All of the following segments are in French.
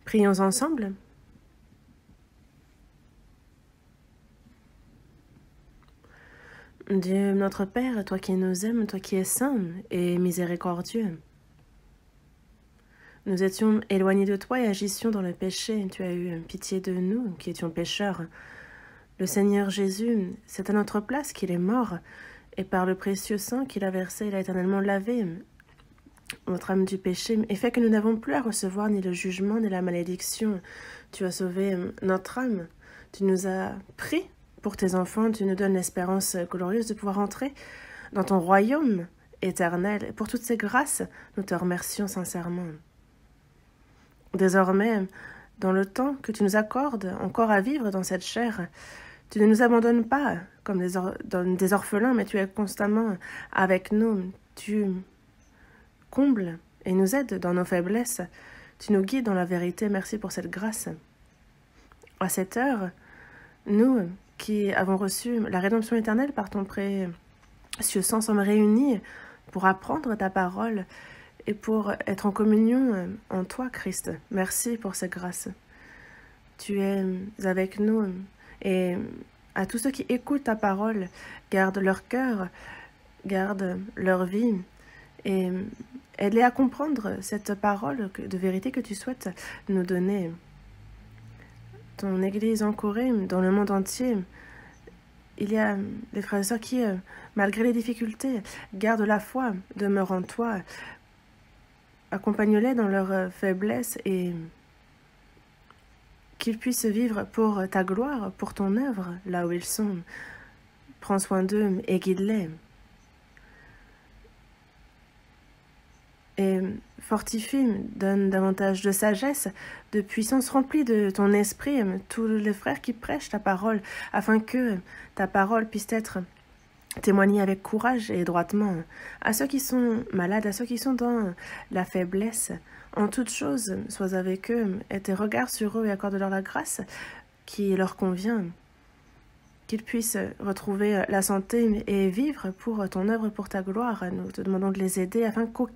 Prions ensemble. Dieu notre Père, toi qui nous aimes, toi qui es saint et miséricordieux, nous étions éloignés de toi et agissions dans le péché. Tu as eu pitié de nous qui étions pécheurs. Le Seigneur Jésus, c'est à notre place qu'il est mort, et par le précieux sang qu'il a versé, il a éternellement lavé notre âme du péché, et fait que nous n'avons plus à recevoir ni le jugement ni la malédiction. Tu as sauvé notre âme. Tu nous as pris pour tes enfants. Tu nous donnes l'espérance glorieuse de pouvoir entrer dans ton royaume éternel. Et pour toutes ces grâces, nous te remercions sincèrement. Désormais, dans le temps que tu nous accordes encore à vivre dans cette chair, tu ne nous abandonnes pas comme des orphelins, mais tu es constamment avec nous. Tu combles et nous aides dans nos faiblesses. Tu nous guides dans la vérité. Merci pour cette grâce. À cette heure, nous qui avons reçu la rédemption éternelle par ton précieux sang sommes réunis pour apprendre ta parole et pour être en communion en toi, Christ. Merci pour cette grâce. Tu es avec nous et à tous ceux qui écoutent ta parole, garde leur cœur, garde leur vie et aide-les à comprendre cette parole de vérité que tu souhaites nous donner. Ton Église en Corée, dans le monde entier, il y a des frères et sœurs qui, malgré les difficultés, gardent la foi, demeurent en toi. Accompagne-les dans leur faiblesse et qu'ils puissent vivre pour ta gloire, pour ton œuvre, là où ils sont. Prends soin d'eux et guide-les. Et fortifie, donne davantage de sagesse, de puissance, remplie de ton esprit, tous les frères qui prêchent ta parole, afin que ta parole puisse être témoignée avec courage et droitement. À ceux qui sont malades, à ceux qui sont dans la faiblesse, en toutes choses, sois avec eux, et tes regards sur eux et accorde-leur la grâce qui leur convient, qu'ils puissent retrouver la santé et vivre pour ton œuvre, pour ta gloire. Nous te demandons de les aider afin qu'aucun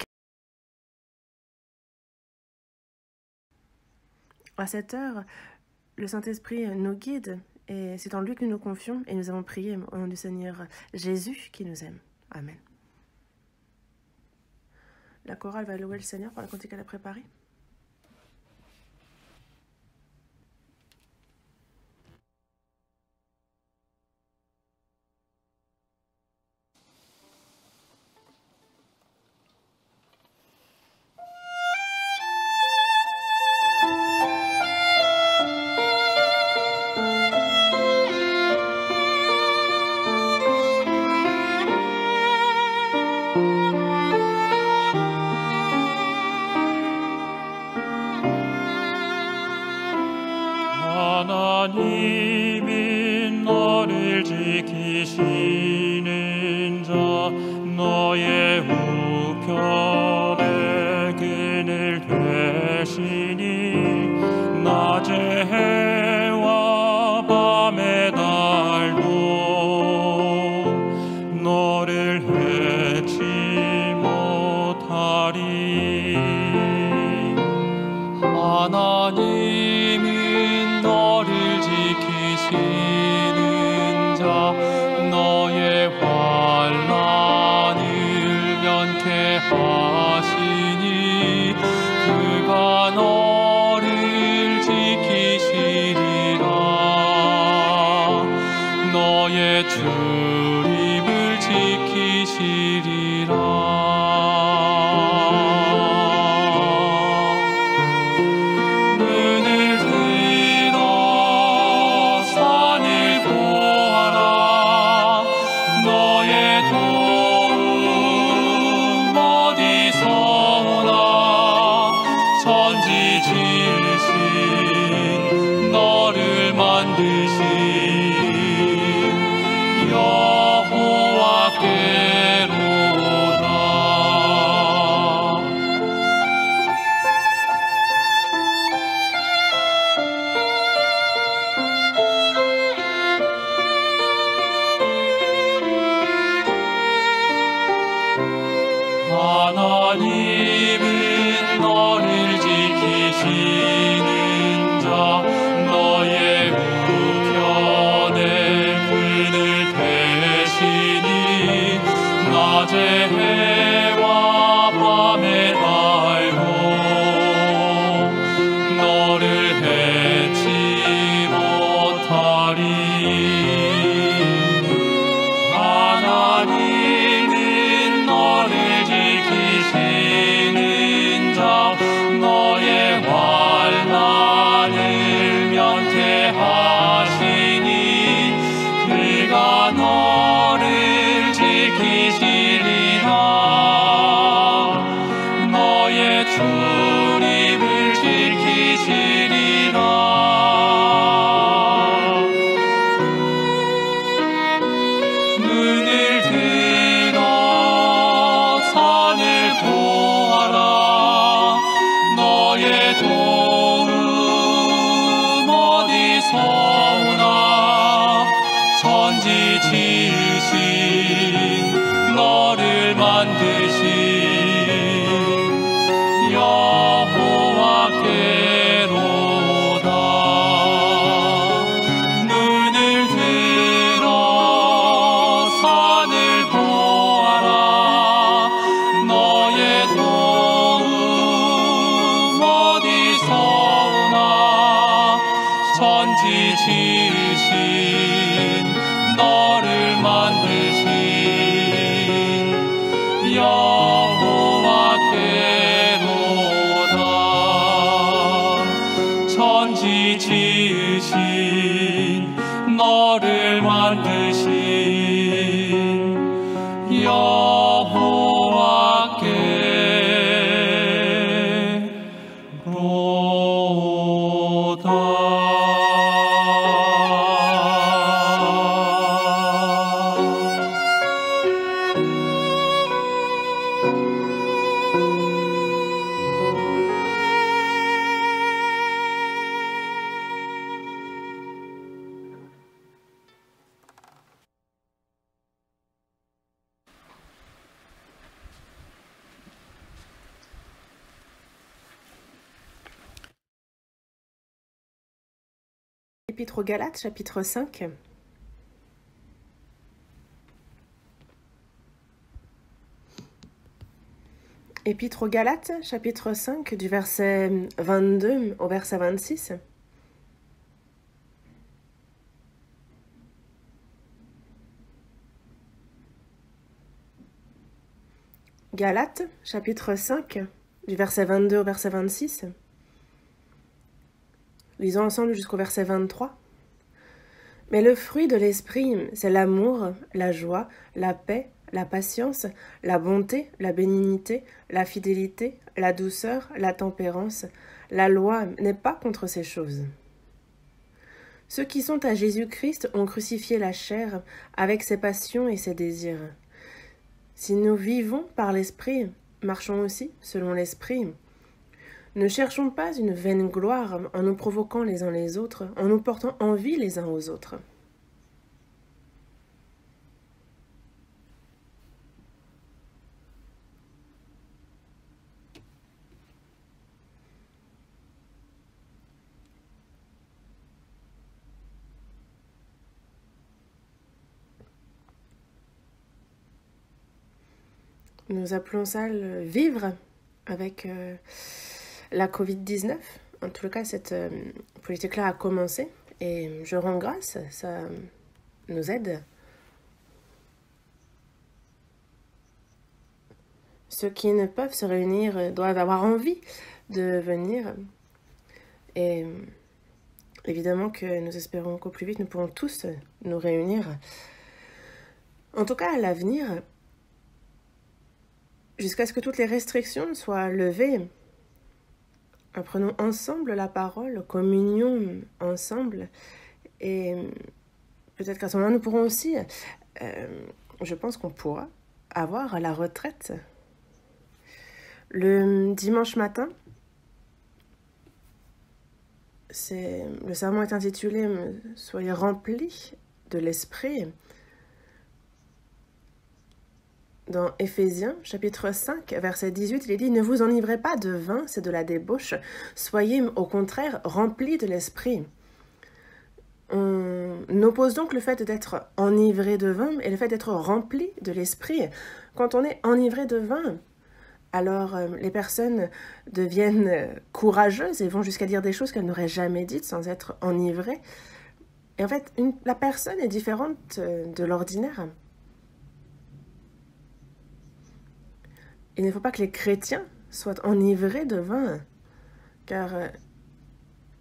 à cette heure, le Saint-Esprit nous guide et c'est en lui que nous nous confions et nous avons prié au nom du Seigneur Jésus qui nous aime. Amen. La chorale va louer le Seigneur pour la cantique qu'elle a préparée. 하나님인 너를 지키시는 자 너의 우편에 그늘 되시니 낮에 해와 밤의 달도 너를 해치 못하리 하나님인 너를 지키시는 자 너의 환난을 면케 하시니 그가 너를 지키시리라 너의 출입을 지키시리라 하나님은 너를 지키시는 낮의 해와 밤의 달도 너를 해치 못하리. 하나님은 너를 지키시는 자 너의 환난을 면케하시니 그가 너를 지키시리라. 너의 출입을 지키시리라. 눈을 들어 산을 보아라. 너의 도움 어디서 오나. 천지 지으신 너를 만드신 여호와께로다. 눈을 들어 산을 보아라. 너의 도움 어디서 오나. 천지 지으신 너를 만드신 여호와께로다. 천지 지으신 너를 만드신 Épître aux Galates, chapitre 5. Épître aux Galates, chapitre 5, du verset 22 au verset 26. Galates, chapitre 5, du verset 22 au verset 26. Lisons ensemble jusqu'au verset 23. Mais le fruit de l'esprit, c'est l'amour, la joie, la paix, la patience, la bonté, la bénignité, la fidélité, la douceur, la tempérance. La loi n'est pas contre ces choses. Ceux qui sont à Jésus-Christ ont crucifié la chair avec ses passions et ses désirs. Si nous vivons par l'esprit, marchons aussi selon l'esprit. Ne cherchons pas une vaine gloire en nous provoquant les uns les autres, en nous portant envie les uns aux autres. Nous appelons ça le vivre avec la Covid-19. En tout cas, cette politique-là a commencé et je rends grâce, ça nous aide. Ceux qui ne peuvent se réunir doivent avoir envie de venir. Et évidemment que nous espérons qu'au plus vite, nous pourrons tous nous réunir. En tout cas, à l'avenir, jusqu'à ce que toutes les restrictions soient levées, apprenons ensemble la parole, communions ensemble, et peut-être qu'à ce moment-là, nous pourrons aussi, je pense qu'on pourra avoir la retraite. Le dimanche matin, le sermon est intitulé « Soyez remplis de l'esprit ». Dans Éphésiens, chapitre 5, verset 18, il est dit « Ne vous enivrez pas de vin, c'est de la débauche. Soyez au contraire remplis de l'esprit. » On On oppose donc le fait d'être enivré de vin et le fait d'être rempli de l'esprit. Quand on est enivré de vin, alors les personnes deviennent courageuses et vont jusqu'à dire des choses qu'elles n'auraient jamais dites sans être enivrées. Et en fait, la personne est différente de l'ordinaire. Il ne faut pas que les chrétiens soient enivrés de vin, car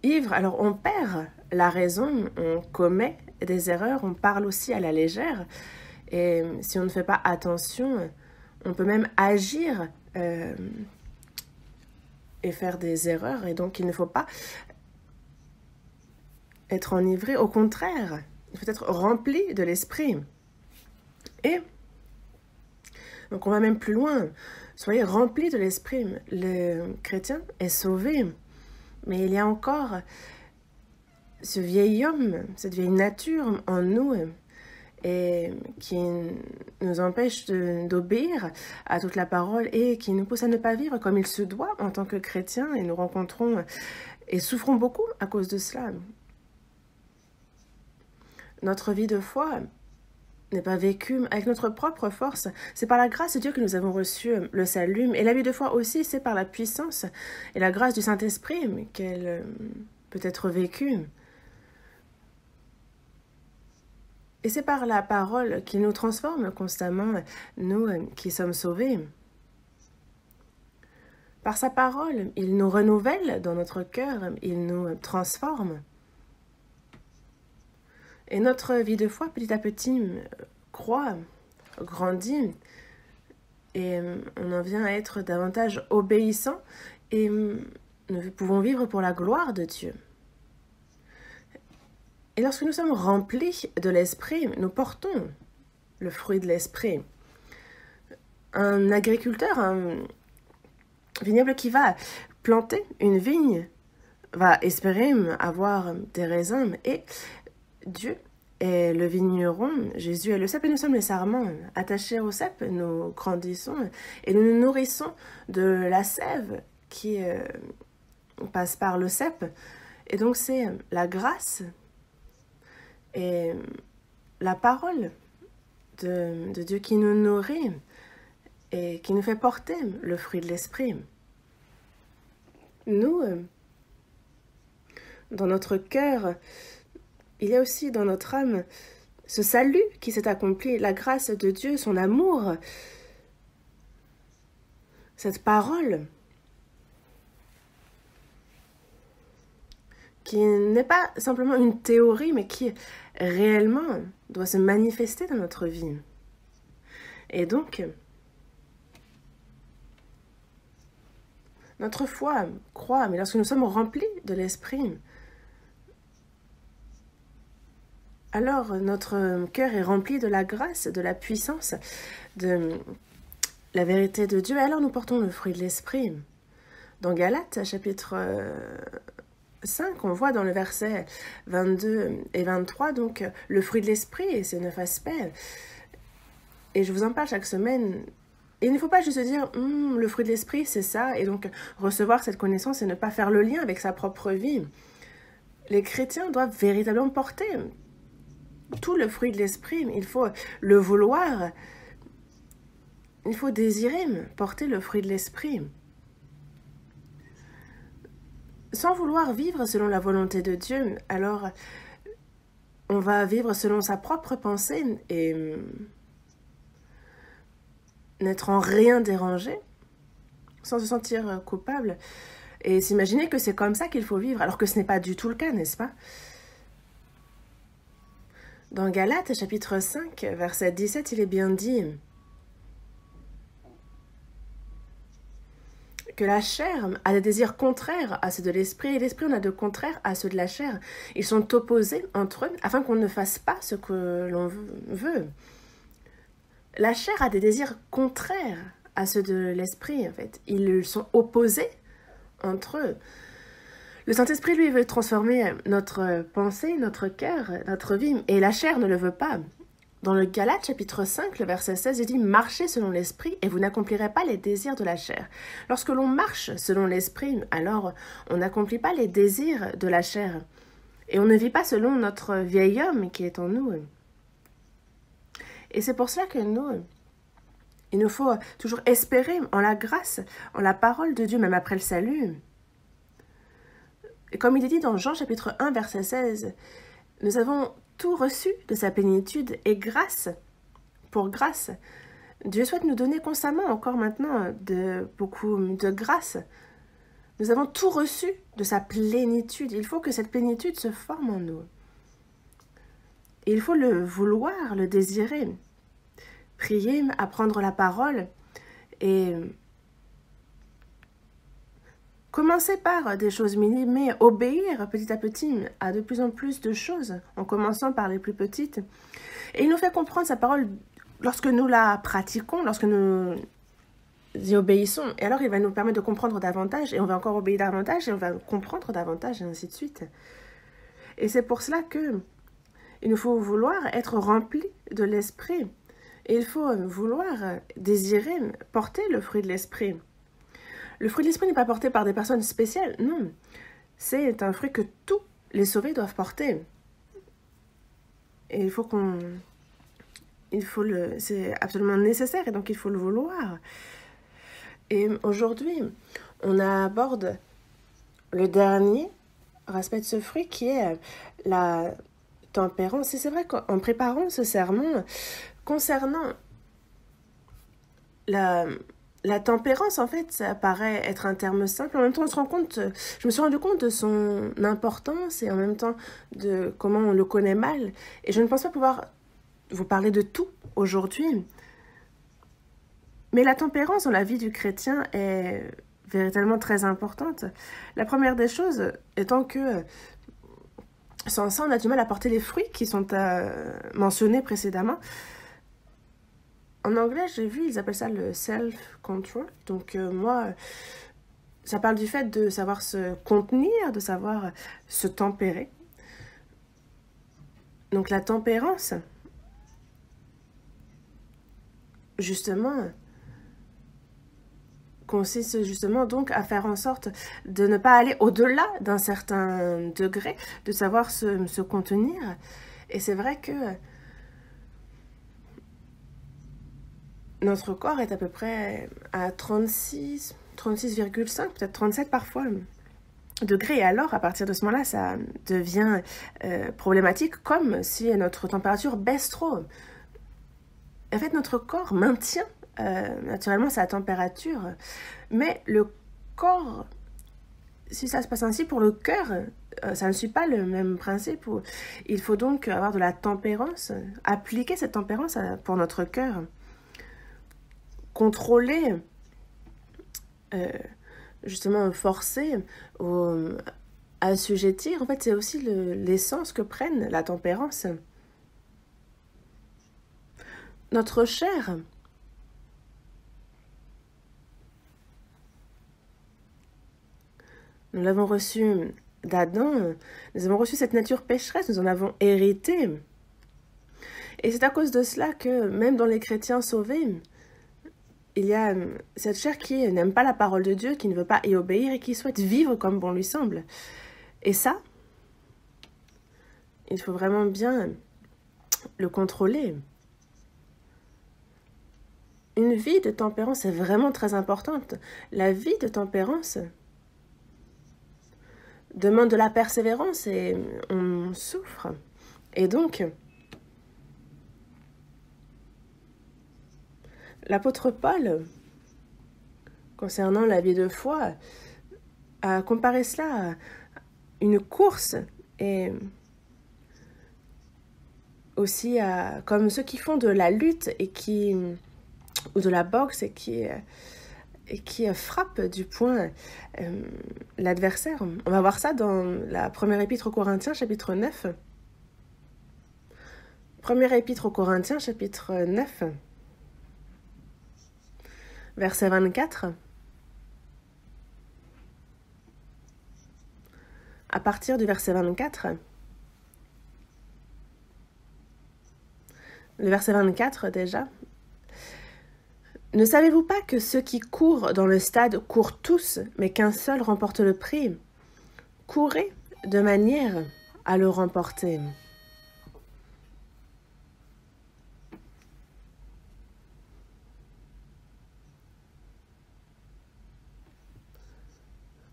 ivre, alors on perd la raison, on commet des erreurs, on parle aussi à la légère, et si on ne fait pas attention, on peut même agir et faire des erreurs, et donc il ne faut pas être enivré, au contraire, il faut être rempli de l'esprit. Et donc on va même plus loin, soyez remplis de l'esprit. Le chrétien est sauvé, mais il y a encore ce vieil homme, cette vieille nature en nous, et qui nous empêche d'obéir à toute la parole et qui nous pousse à ne pas vivre comme il se doit en tant que chrétien. Et nous rencontrons et souffrons beaucoup à cause de cela. Notre vie de foi n'est pas vécue avec notre propre force. C'est par la grâce de Dieu que nous avons reçu le salut. Et la vie de foi aussi, c'est par la puissance et la grâce du Saint-Esprit qu'elle peut être vécue. Et c'est par la parole qu'il nous transforme constamment, nous qui sommes sauvés. Par sa parole, il nous renouvelle dans notre cœur, il nous transforme. Et notre vie de foi, petit à petit, croît, grandit, et on en vient à être davantage obéissant, et nous pouvons vivre pour la gloire de Dieu. Et lorsque nous sommes remplis de l'esprit, nous portons le fruit de l'esprit. Un agriculteur, un vignoble qui va planter une vigne, va espérer avoir des raisins. Et Dieu est le vigneron, Jésus est le cep et nous sommes les sarments. Attachés au cep, nous grandissons et nous nous nourrissons de la sève qui passe par le cep. Et donc c'est la grâce et la parole de Dieu qui nous nourrit et qui nous fait porter le fruit de l'esprit. Nous, dans notre cœur, il y a aussi dans notre âme ce salut qui s'est accompli, la grâce de Dieu, son amour, cette parole qui n'est pas simplement une théorie, mais qui réellement doit se manifester dans notre vie. Et donc, notre foi croît, mais lorsque nous sommes remplis de l'esprit, alors notre cœur est rempli de la grâce, de la puissance, de la vérité de Dieu, et alors nous portons le fruit de l'esprit. Dans Galates, chapitre 5, on voit dans le verset 22 et 23, donc le fruit de l'esprit et ses 9 aspects. Et je vous en parle chaque semaine. Et il ne faut pas juste dire le fruit de l'esprit, c'est ça, et donc recevoir cette connaissance et ne pas faire le lien avec sa propre vie. Les chrétiens doivent véritablement porter tout le fruit de l'esprit. Il faut le vouloir, il faut désirer porter le fruit de l'esprit. Sans vouloir vivre selon la volonté de Dieu, alors on va vivre selon sa propre pensée et n'être en rien dérangé, sans se sentir coupable, et s'imaginer que c'est comme ça qu'il faut vivre, alors que ce n'est pas du tout le cas, n'est-ce pas? Dans Galates, chapitre 5, verset 17, il est bien dit que la chair a des désirs contraires à ceux de l'esprit, et l'esprit en a de contraires à ceux de la chair. Ils sont opposés entre eux, afin qu'on ne fasse pas ce que l'on veut. La chair a des désirs contraires à ceux de l'esprit, en fait. Ils sont opposés entre eux. Le Saint-Esprit, lui, veut transformer notre pensée, notre cœur, notre vie, et la chair ne le veut pas. Dans le Galates, chapitre 5, le verset 16, il dit « Marchez selon l'esprit et vous n'accomplirez pas les désirs de la chair. » Lorsque l'on marche selon l'esprit, alors on n'accomplit pas les désirs de la chair. Et on ne vit pas selon notre vieil homme qui est en nous. Et c'est pour cela que il nous faut toujours espérer en la grâce, en la parole de Dieu, même après le salut. Et comme il est dit dans Jean chapitre 1, verset 16, nous avons tout reçu de sa plénitude et grâce pour grâce. Dieu souhaite nous donner constamment, encore maintenant, beaucoup de grâce. Nous avons tout reçu de sa plénitude. Il faut que cette plénitude se forme en nous. Et il faut le vouloir, le désirer. Prier, apprendre la parole et commencer par des choses minimes, mais obéir petit à petit à de plus en plus de choses, en commençant par les plus petites. Et il nous fait comprendre sa parole lorsque nous la pratiquons, lorsque nous y obéissons. Et alors il va nous permettre de comprendre davantage, et on va encore obéir davantage, et on va comprendre davantage, et ainsi de suite. Et c'est pour cela que il nous faut vouloir être remplis de l'esprit. Et il faut vouloir désirer porter le fruit de l'esprit. Le fruit de l'esprit n'est pas porté par des personnes spéciales, non. C'est un fruit que tous les sauvés doivent porter. Et c'est absolument nécessaire, et donc il faut le vouloir. Et aujourd'hui, on aborde le dernier aspect de ce fruit qui est la tempérance. Et c'est vrai qu'en préparant ce sermon, concernant la tempérance, en fait, ça paraît être un terme simple. En même temps, je me suis rendu compte de son importance et en même temps de comment on le connaît mal. Et je ne pense pas pouvoir vous parler de tout aujourd'hui. Mais la tempérance dans la vie du chrétien est véritablement très importante. La première des choses étant que sans ça, on a du mal à porter les fruits qui sont mentionnés précédemment. En anglais, j'ai vu, ils appellent ça le self-control. Donc moi, ça parle du fait de savoir se contenir, de savoir se tempérer. Donc la tempérance, justement, consiste justement donc à faire en sorte de ne pas aller au-delà d'un certain degré, de savoir se contenir. Et c'est vrai que notre corps est à peu près à 36,5, peut-être 37 parfois degrés. Et alors, à partir de ce moment-là, ça devient problématique, comme si notre température baisse trop. En fait, notre corps maintient naturellement sa température, mais le corps, si ça se passe ainsi pour le cœur, ça ne suit pas le même principe. Il faut donc avoir de la tempérance, appliquer cette tempérance pour notre cœur. Contrôler, justement forcer, assujettir, en fait c'est aussi l'essence que prenne la tempérance. Notre chair, nous l'avons reçue d'Adam, nous avons reçu cette nature pécheresse, nous en avons hérité. Et c'est à cause de cela que même dans les chrétiens sauvés, il y a cette chair qui n'aime pas la parole de Dieu, qui ne veut pas y obéir et qui souhaite vivre comme bon lui semble. Et ça, il faut vraiment bien le contrôler. Une vie de tempérance est vraiment très importante. La vie de tempérance demande de la persévérance et on souffre. Et donc, l'apôtre Paul, concernant la vie de foi, a comparé cela à une course et aussi comme ceux qui font de la lutte ou de la boxe et qui frappent du poing l'adversaire. On va voir ça dans la première épître aux Corinthiens, chapitre 9. Première épître aux Corinthiens, chapitre 9. Verset 24. À partir du verset 24, le verset 24 déjà. Ne savez-vous pas que ceux qui courent dans le stade courent tous, mais qu'un seul remporte le prix? Courez de manière à le remporter.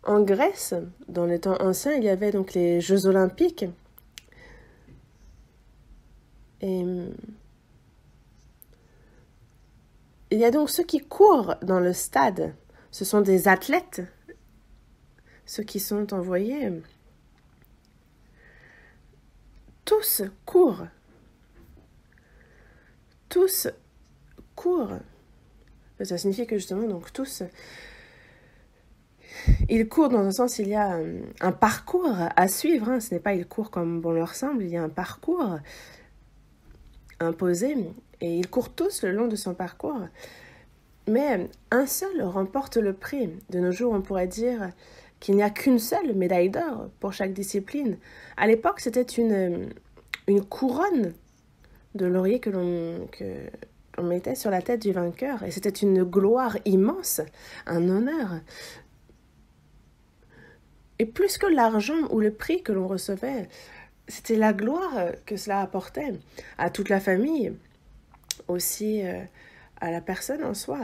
En Grèce, dans les temps anciens, il y avait donc les Jeux olympiques. Et il y a donc ceux qui courent dans le stade. Ce sont des athlètes, ceux qui sont envoyés. Tous courent. Tous courent. Ça signifie que justement, donc tous, ils courent dans un sens, il y a un parcours à suivre. Hein. Ce n'est pas ils courent comme bon leur semble, il y a un parcours imposé. Et ils courent tous le long de son parcours. Mais un seul remporte le prix. De nos jours, on pourrait dire qu'il n'y a qu'une seule médaille d'or pour chaque discipline. À l'époque, c'était une couronne de laurier que l'on mettait sur la tête du vainqueur. Et c'était une gloire immense, un honneur. Et plus que l'argent ou le prix que l'on recevait, c'était la gloire que cela apportait à toute la famille, aussi à la personne en soi.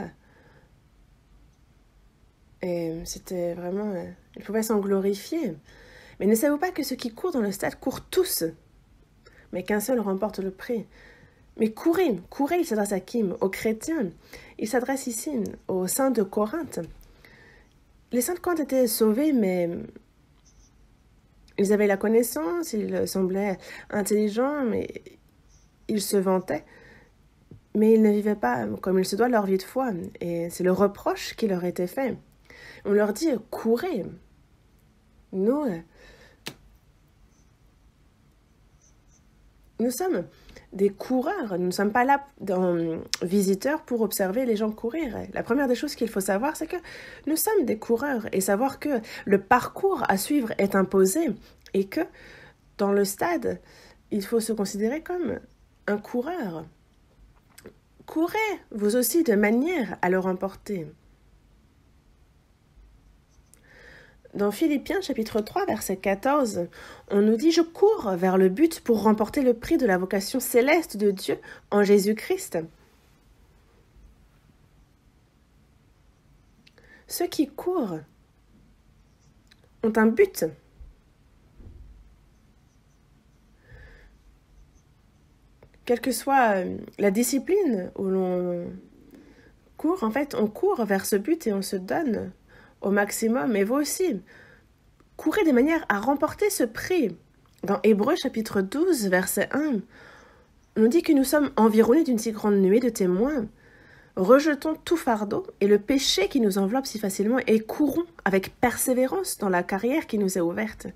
Et c'était vraiment... il pouvait s'en glorifier. Mais ne savez-vous pas que ceux qui courent dans le stade courent tous, mais qu'un seul remporte le prix? Mais courez, il s'adresse à qui? Aux chrétiens. Il s'adresse ici aux saints de Corinthe. Les saints de Corinthe étaient sauvés, mais ils avaient la connaissance, ils semblaient intelligents, mais ils se vantaient. Mais ils ne vivaient pas comme il se doit leur vie de foi. Et c'est le reproche qui leur était fait. On leur dit, courez. Nous sommes des coureurs. Nous ne sommes pas là, visiteurs, pour observer les gens courir. La première des choses qu'il faut savoir, c'est que nous sommes des coureurs. Et savoir que le parcours à suivre est imposé. Et que dans le stade, il faut se considérer comme un coureur. Courez, vous aussi, de manière à le remporter. Dans Philippiens, chapitre 3, verset 14, on nous dit « Je cours vers le but pour remporter le prix de la vocation céleste de Dieu en Jésus-Christ. » Ceux qui courent ont un but. Quelle que soit la discipline où l'on court, en fait, on court vers ce but et on se donne au maximum. Et vous aussi, courez de manière à remporter ce prix. Dans Hébreux chapitre 12, verset 1, on dit que nous sommes environnés d'une si grande nuée de témoins. Rejetons tout fardeau et le péché qui nous enveloppe si facilement et courons avec persévérance dans la carrière qui nous est ouverte.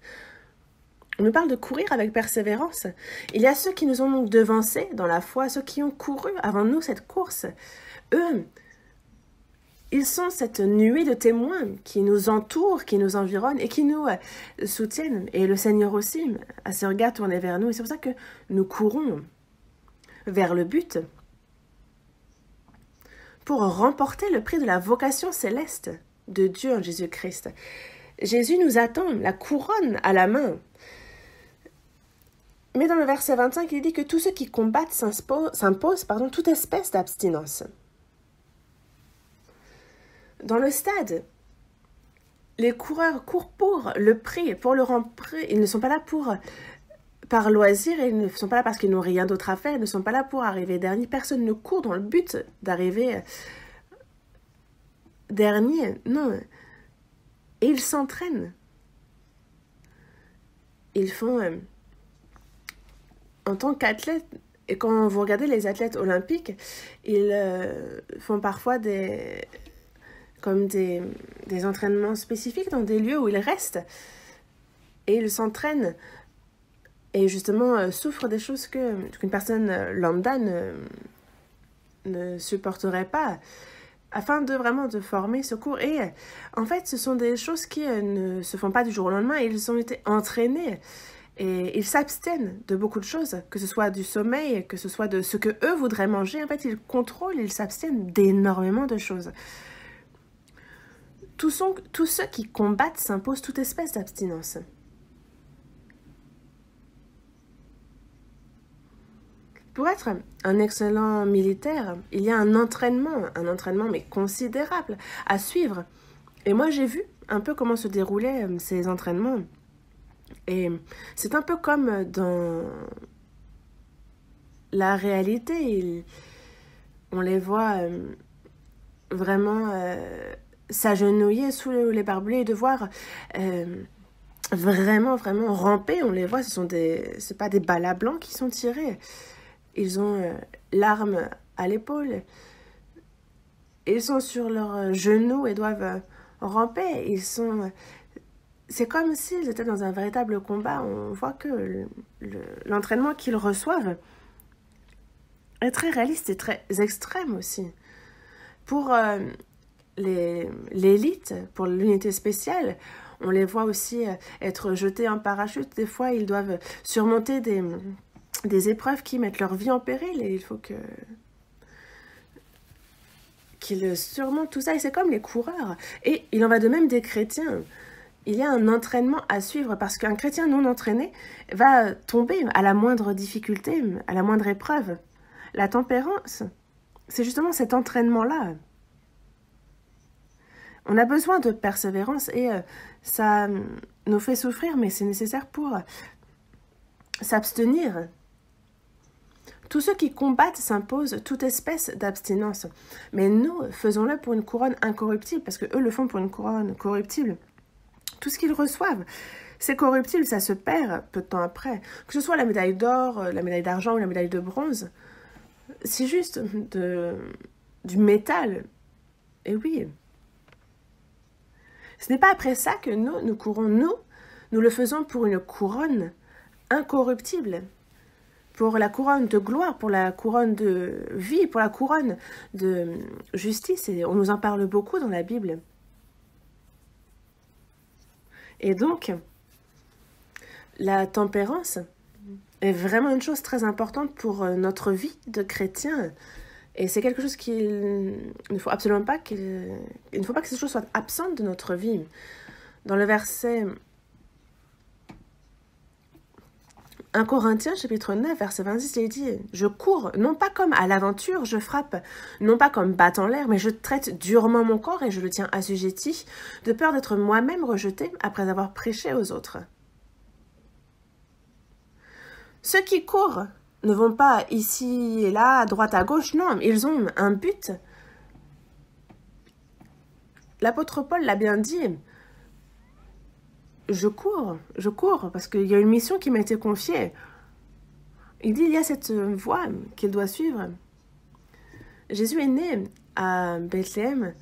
On nous parle de courir avec persévérance. Il y a ceux qui nous ont donc devancés dans la foi, ceux qui ont couru avant nous cette course. Eux, ils sont cette nuée de témoins qui nous entourent, qui nous environnent et qui nous soutiennent. Et le Seigneur aussi a ses regards tournés vers nous. Et c'est pour ça que nous courons vers le but pour remporter le prix de la vocation céleste de Dieu en Jésus-Christ. Jésus nous attend, la couronne à la main. Mais dans le verset 25, il dit que tous ceux qui combattent s'imposent toute espèce d'abstinence. Dans le stade, les coureurs courent pour le prix, pour le remplir. Ils ne sont pas là par loisir, ils ne sont pas là parce qu'ils n'ont rien d'autre à faire, ils ne sont pas là pour arriver dernier. Personne ne court dans le but d'arriver dernier, non. Et ils s'entraînent. Ils font, en tant qu'athlètes, et quand vous regardez les athlètes olympiques, ils font parfois des entraînements spécifiques dans des lieux où ils restent et ils s'entraînent et justement souffrent des choses qu'une personne lambda ne supporterait pas afin de vraiment de former ce cours. Et en fait, ce sont des choses qui ne se font pas du jour au lendemain. Ils ont été entraînés et ils s'abstiennent de beaucoup de choses, que ce soit du sommeil, que ce soit de ce que eux voudraient manger. En fait, ils contrôlent, ils s'abstiennent d'énormément de choses. Tous ceux qui combattent s'imposent toute espèce d'abstinence. Pour être un excellent militaire, il y a un entraînement mais considérable à suivre. Et moi, j'ai vu un peu comment se déroulaient ces entraînements. Et c'est un peu comme dans la réalité. On les voit vraiment s'agenouiller sous les barbelés et devoir vraiment ramper. On les voit, c'est pas des balles à blanc qui sont tirés. Ils ont l'arme à l'épaule. Ils sont sur leurs genoux et doivent ramper. C'est comme s'ils étaient dans un véritable combat. On voit que l'entraînement qu'ils reçoivent est très réaliste et très extrême aussi. Pour l'élite, pour l'unité spéciale, on les voit aussi être jetés en parachute. Des fois, ils doivent surmonter des épreuves qui mettent leur vie en péril et il faut qu'ils surmontent tout ça. Et c'est comme les coureurs. Et il en va de même des chrétiens. Il y a un entraînement à suivre parce qu'un chrétien non entraîné va tomber à la moindre difficulté, à la moindre épreuve. La tempérance, c'est justement cet entraînement-là. On a besoin de persévérance et ça nous fait souffrir, mais c'est nécessaire pour s'abstenir. Tous ceux qui combattent s'imposent toute espèce d'abstinence. Mais nous, faisons-le pour une couronne incorruptible, parce qu'eux le font pour une couronne corruptible. Tout ce qu'ils reçoivent, c'est corruptible, ça se perd peu de temps après. Que ce soit la médaille d'or, la médaille d'argent ou la médaille de bronze, c'est juste du métal. Et oui. Ce n'est pas après ça que nous courons. Nous le faisons pour une couronne incorruptible. Pour la couronne de gloire, pour la couronne de vie, pour la couronne de justice. Et on nous en parle beaucoup dans la Bible. Et donc, la tempérance est vraiment une chose très importante pour notre vie de chrétien. Et c'est quelque chose qu'il ne faut absolument pas il ne faut pas que ces choses soient absentes de notre vie. Dans le verset 1 Corinthiens, chapitre 9, verset 26, il dit « Je cours, non pas comme à l'aventure, je frappe, non pas comme battant l'air, mais je traite durement mon corps et je le tiens assujetti, de peur d'être moi-même rejeté après avoir prêché aux autres. » Ceux qui courent ne vont pas ici et là, à droite, à gauche, non, ils ont un but. L'apôtre Paul l'a bien dit. Je cours, parce qu'il y a une mission qui m'a été confiée. Il dit, il y a cette voie qu'il doit suivre. Jésus est né à Bethléem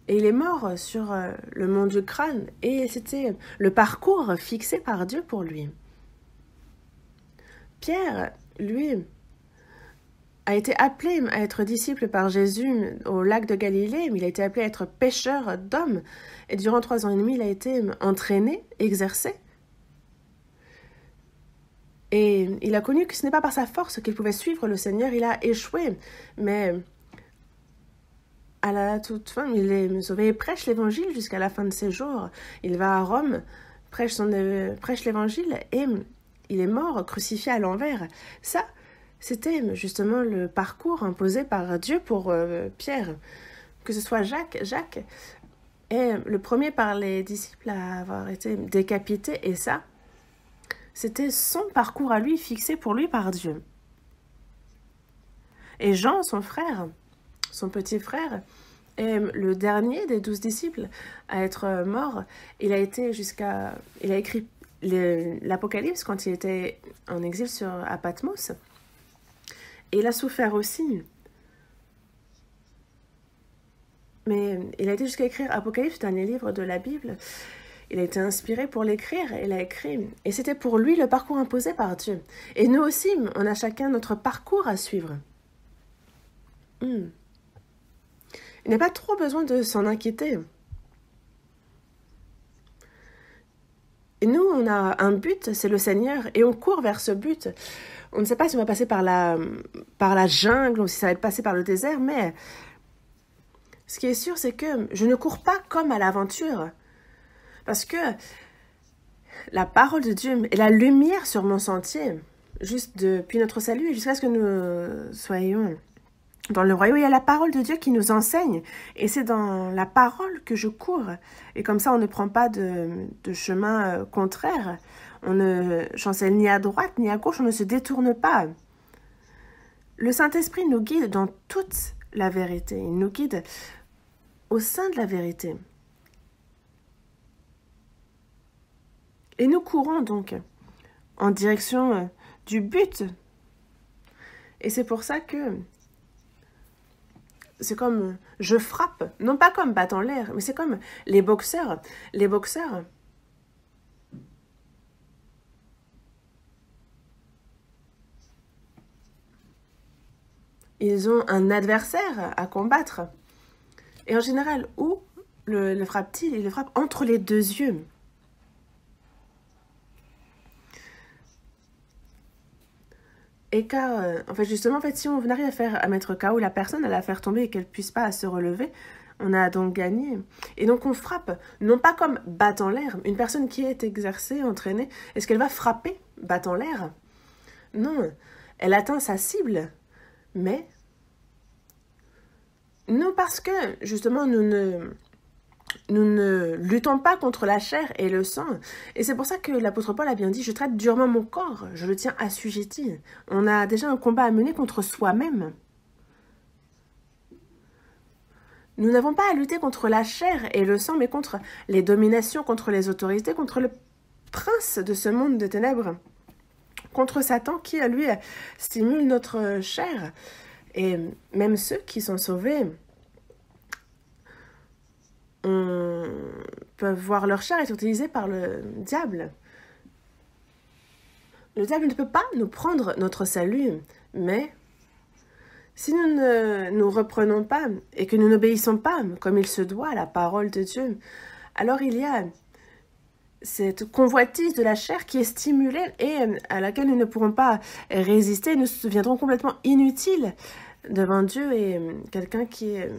et il est mort sur le mont du crâne. Et c'était le parcours fixé par Dieu pour lui. Pierre, lui, a été appelé à être disciple par Jésus au lac de Galilée, mais il a été appelé à être pêcheur d'hommes. Et durant 3 ans et demi, il a été entraîné, exercé. Et il a connu que ce n'est pas par sa force qu'il pouvait suivre le Seigneur, il a échoué. Mais à la toute fin, il est sauvé et prêche l'évangile jusqu'à la fin de ses jours. Il va à Rome, prêche l'évangile et il est mort, crucifié à l'envers. Ça, c'était justement le parcours imposé par Dieu pour Pierre. Que ce soit Jacques est le premier par les disciples à avoir été décapité. Et ça, c'était son parcours à lui, fixé pour lui par Dieu. Et Jean, son frère, son petit frère, est le dernier des 12 disciples à être mort. Il a écrit l'Apocalypse quand il était en exil à Patmos. Et il a souffert aussi. Mais il a été jusqu'à écrire Apocalypse, le dernier livre de la Bible. Il a été inspiré pour l'écrire, il a écrit. Et c'était pour lui le parcours imposé par Dieu. Et nous aussi, on a chacun notre parcours à suivre. Il n'y a pas trop besoin de s'en inquiéter. Et nous, on a un but, c'est le Seigneur, et on court vers ce but. On ne sait pas si on va passer par la jungle ou si ça va être passé par le désert, mais ce qui est sûr, c'est que je ne cours pas comme à l'aventure. Parce que la parole de Dieu est la lumière sur mon sentier. juste depuis notre salut et jusqu'à ce que nous soyons dans le royaume. Il y a la parole de Dieu qui nous enseigne et c'est dans la parole que je cours. Et comme ça, on ne prend pas de chemin contraire. On ne chancelle ni à droite ni à gauche, on ne se détourne pas. Le Saint-Esprit nous guide dans toute la vérité. Il nous guide au sein de la vérité. Et nous courons donc en direction du but. Et c'est pour ça que c'est comme je frappe, non pas comme battant l'air, mais c'est comme les boxeurs. Les boxeurs, ils ont un adversaire à combattre. Et en général, où le frappe-t-il? Il le frappe entre les deux yeux. Et car, en fait, justement, en fait, si on arrive à mettre KO la personne, à la faire tomber et qu'elle ne puisse pas se relever, on a donc gagné. Et donc on frappe, non pas comme battant l'air. Une personne qui est exercée, entraînée, est-ce qu'elle va frapper battant l'air? Non, elle atteint sa cible, mais non parce que, justement, nous ne luttons pas contre la chair et le sang. Et c'est pour ça que l'apôtre Paul a bien dit, je traite durement mon corps, je le tiens assujetti. On a déjà un combat à mener contre soi-même. Nous n'avons pas à lutter contre la chair et le sang, mais contre les dominations, contre les autorités, contre le prince de ce monde de ténèbres, contre Satan qui, lui, stimule notre chair. Et même ceux qui sont sauvés peuvent voir leur chair être utilisée par le diable. Le diable ne peut pas nous prendre notre salut, mais si nous ne nous reprenons pas et que nous n'obéissons pas comme il se doit à la parole de Dieu, alors il y a cette convoitise de la chair qui est stimulée et à laquelle nous ne pourrons pas résister. Nous deviendrons complètement inutiles devant Dieu et quelqu'un qui est...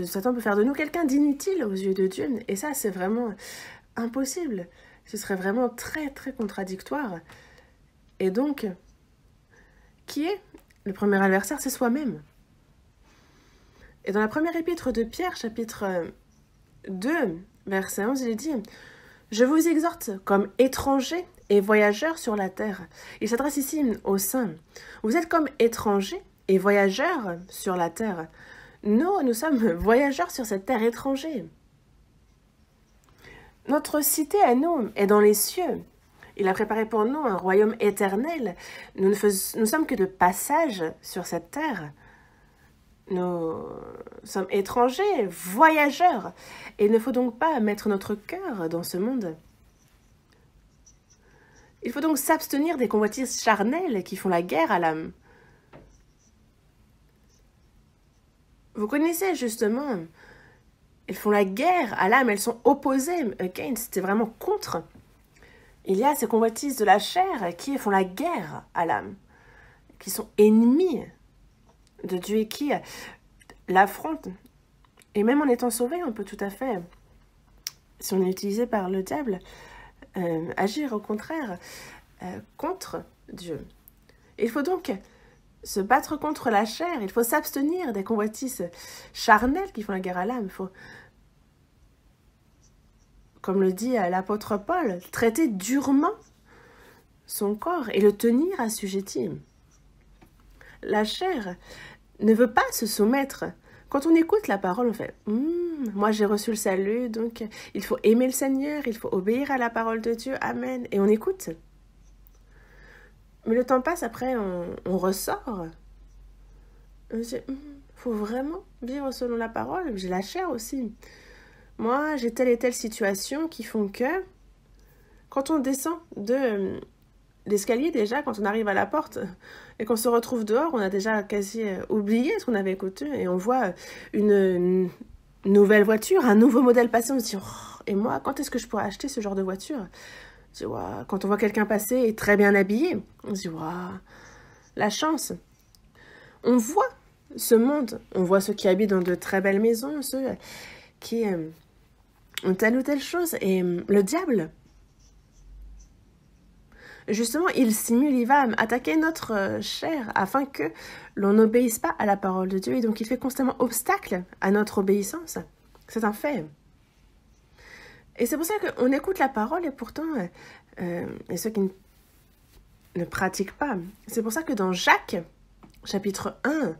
Satan peut faire de nous quelqu'un d'inutile aux yeux de Dieu. Et ça, c'est vraiment impossible. Ce serait vraiment très, très contradictoire. Et donc, qui est le premier adversaire? C'est soi-même. Et dans la première épître de Pierre, chapitre 2, verset 11, il est dit « Je vous exhorte comme étrangers et voyageurs sur la terre. » Il s'adresse ici aux saints. Vous êtes comme étrangers et voyageurs sur la terre. Nous sommes voyageurs sur cette terre étrangère. Notre cité à nous est dans les cieux. Il a préparé pour nous un royaume éternel. Nous ne sommes que de passage sur cette terre. Nous sommes étrangers, voyageurs. Et il ne faut donc pas mettre notre cœur dans ce monde. Il faut donc s'abstenir des convoitises charnelles qui font la guerre à l'âme. Vous connaissez justement, elles font la guerre à l'âme, elles sont opposées. Against, c'est vraiment contre. Il y a ces convoitises de la chair qui font la guerre à l'âme, qui sont ennemis de Dieu et qui l'affrontent. Et même en étant sauvé, on peut tout à fait, si on est utilisé par le diable, agir au contraire contre Dieu. Il faut donc se battre contre la chair, il faut s'abstenir des convoitises charnelles qui font la guerre à l'âme. Il faut, comme le dit l'apôtre Paul, traiter durement son corps et le tenir assujetti. La chair ne veut pas se soumettre. Quand on écoute la parole, on fait moi j'ai reçu le salut, donc il faut aimer le Seigneur, il faut obéir à la parole de Dieu, amen. Et on écoute. Mais le temps passe, après on ressort. On se dit, faut vraiment vivre selon la parole. J'ai la chair aussi. Moi, j'ai telle et telle situation qui font que, quand on descend de l'escalier déjà, quand on arrive à la porte et qu'on se retrouve dehors, on a déjà quasi oublié ce qu'on avait écouté et on voit une nouvelle voiture, un nouveau modèle passer, on se dit, oh, et moi, quand est-ce que je pourrais acheter ce genre de voiture? On se dit, wow. Quand on voit quelqu'un passer et très bien habillé, on se dit, wow, la chance. On voit ce monde, on voit ceux qui habitent dans de très belles maisons, ceux qui ont telle ou telle chose, et le diable, Justement, il simule, il va attaquer notre chair afin que l'on n'obéisse pas à la parole de Dieu. Et donc, il fait constamment obstacle à notre obéissance. C'est un fait. Et c'est pour ça qu'on écoute la parole et pourtant, et ceux qui ne pratiquent pas. C'est pour ça que dans Jacques, chapitre 1,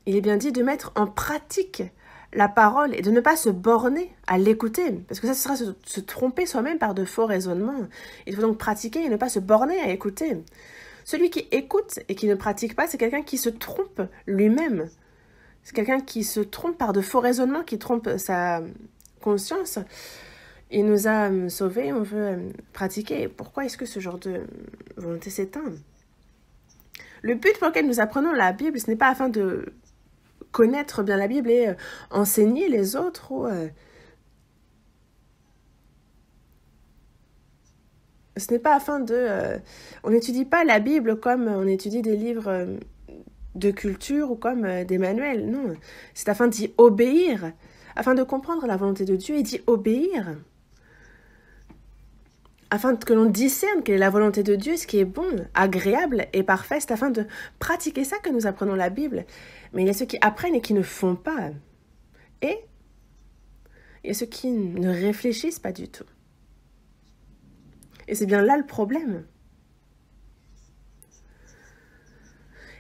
il est bien dit de mettre en pratique la parole et de ne pas se borner à l'écouter. Parce que ça, ce sera se tromper soi-même par de faux raisonnements. Il faut donc pratiquer et ne pas se borner à écouter. Celui qui écoute et qui ne pratique pas, c'est quelqu'un qui se trompe lui-même. C'est quelqu'un qui se trompe par de faux raisonnements, qui trompe sa conscience. Il nous a sauvés, on veut pratiquer. Pourquoi est-ce que ce genre de volonté s'éteint? Le but pour lequel nous apprenons la Bible, ce n'est pas afin de connaître bien la Bible et enseigner les autres. Ce n'est pas afin de... on n'étudie pas la Bible comme on étudie des livres de culture ou comme des manuels. Non, c'est afin d'y obéir, afin de comprendre la volonté de Dieu et d'y obéir. Afin que l'on discerne quelle est la volonté de Dieu, ce qui est bon, agréable et parfait, c'est afin de pratiquer ça que nous apprenons la Bible. Mais il y a ceux qui apprennent et qui ne font pas. Et il y a ceux qui ne réfléchissent pas du tout. Et c'est bien là le problème.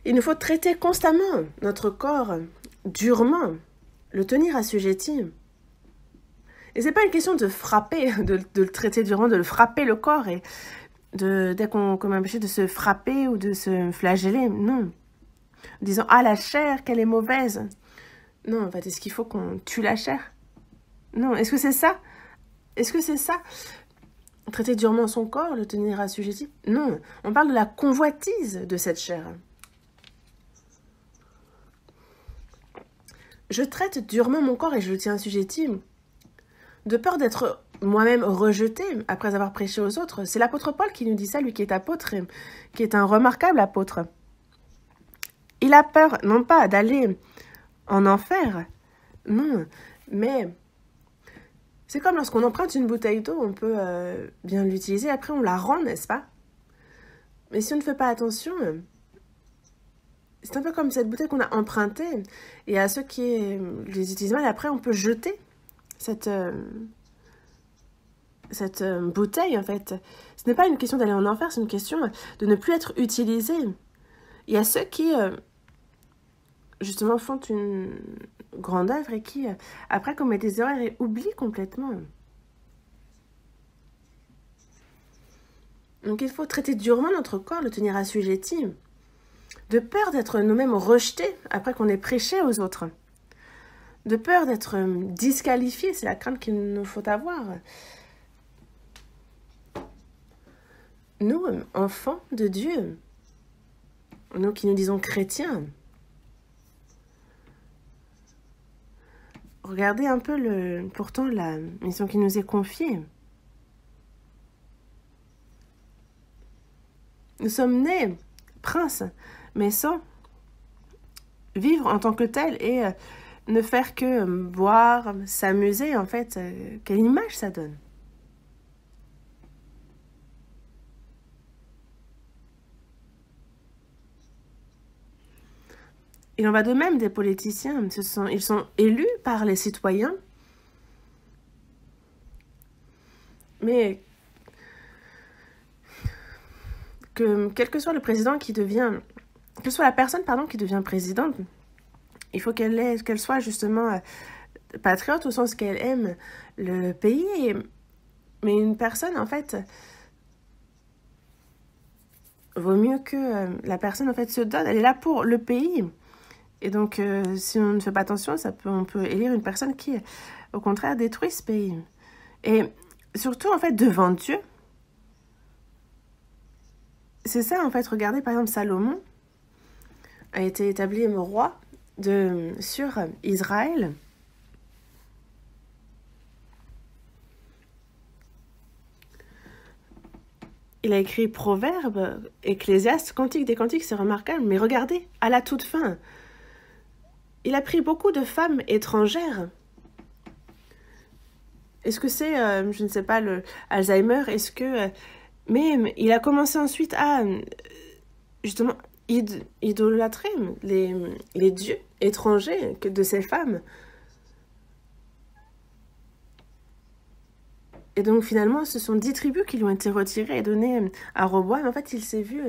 Il nous faut traiter constamment notre corps durement, le tenir assujetti. Et c'est pas une question de frapper, de le traiter durement, de le frapper le corps et dès qu'on commet un péché, de se frapper ou de se flageller. Non. En disant, ah, la chair, qu'elle est mauvaise. Non, en fait, est-ce qu'il faut qu'on tue la chair? Non, est-ce que c'est ça? Est-ce que c'est ça? Traiter durement son corps, le tenir assujetti? Non, on parle de la convoitise de cette chair. Je traite durement mon corps et je le tiens assujetti de peur d'être moi-même rejeté après avoir prêché aux autres. C'est l'apôtre Paul qui nous dit ça, lui qui est apôtre et qui est un remarquable apôtre. Il a peur, non pas d'aller en enfer, non, mais c'est comme lorsqu'on emprunte une bouteille d'eau, on peut bien l'utiliser, après on la rend, n'est-ce pas? Mais si on ne fait pas attention, c'est un peu comme cette bouteille qu'on a empruntée, et à ceux qui les utilisent mal, après on peut jeter cette bouteille, en fait. Ce n'est pas une question d'aller en enfer, c'est une question de ne plus être utilisé. Il y a ceux qui, justement, font une grande œuvre et qui, après, commettent des erreurs et oublient complètement. Donc, il faut traiter durement notre corps, le tenir assujetti, de peur d'être nous-mêmes rejetés après qu'on ait prêché aux autres. De peur d'être disqualifiés, c'est la crainte qu'il nous faut avoir. Nous, enfants de Dieu, nous qui nous disons chrétiens, regardez un peu pourtant la mission qui nous est confiée. Nous sommes nés princes, mais sans vivre en tant que tels et ne faire que boire, s'amuser, en fait. Quelle image ça donne? Il en va de même des politiciens. Ils sont élus par les citoyens. Mais quel que soit le président qui devient... Quelle soit la personne, qui devient présidente, il faut qu'elle soit justement patriote au sens qu'elle aime le pays. Mais une personne, en fait, vaut mieux que la personne, en fait, se donne. Elle est là pour le pays. Et donc, si on ne fait pas attention, on peut élire une personne qui, au contraire, détruit ce pays. Et surtout, en fait, devant Dieu, c'est ça, en fait. Regardez, par exemple, Salomon a été établi roi sur Israël. Il a écrit Proverbes, Ecclésiaste, Cantique des Cantiques, c'est remarquable. Mais regardez, à la toute fin, il a pris beaucoup de femmes étrangères. Est-ce que c'est, je ne sais pas, le Alzheimer? Est-ce que Mais il a commencé ensuite à, justement, idolâtrer les dieux étrangers de ces femmes. Et donc finalement, ce sont 10 tribus qui lui ont été retirées et données à Roboam. En fait, il s'est vu,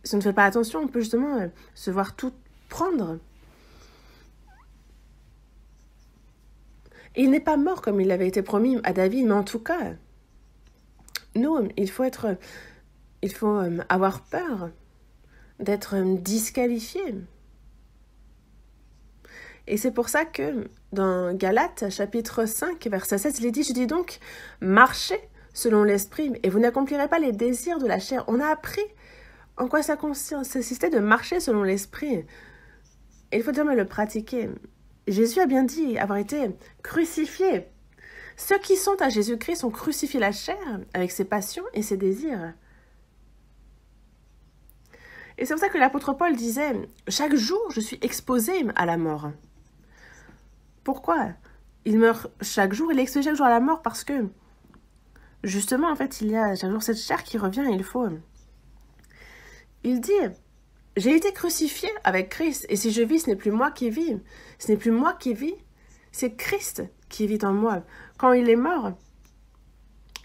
si on ne fait pas attention, on peut justement se voir tout prendre. Et il n'est pas mort comme il avait été promis à David, mais en tout cas, nous, il faut avoir peur d'être disqualifié. Et c'est pour ça que dans Galates, chapitre 5, verset 16, il est dit, je dis donc, marchez selon l'esprit, et vous n'accomplirez pas les désirs de la chair. On a appris en quoi ça consistait de marcher selon l'esprit. Et il faut jamais le pratiquer. Jésus a bien dit avoir été crucifié. Ceux qui sont à Jésus-Christ ont crucifié la chair avec ses passions et ses désirs. Et c'est pour ça que l'apôtre Paul disait, chaque jour je suis exposé à la mort. Pourquoi? Il meurt chaque jour, il est exposé chaque jour à la mort parce que, justement, en fait, il y a chaque jour cette chair qui revient et il dit, j'ai été crucifié avec Christ, et si je vis, ce n'est plus moi qui vis. Ce n'est plus moi qui vis, c'est Christ qui vit en moi. Quand il est mort,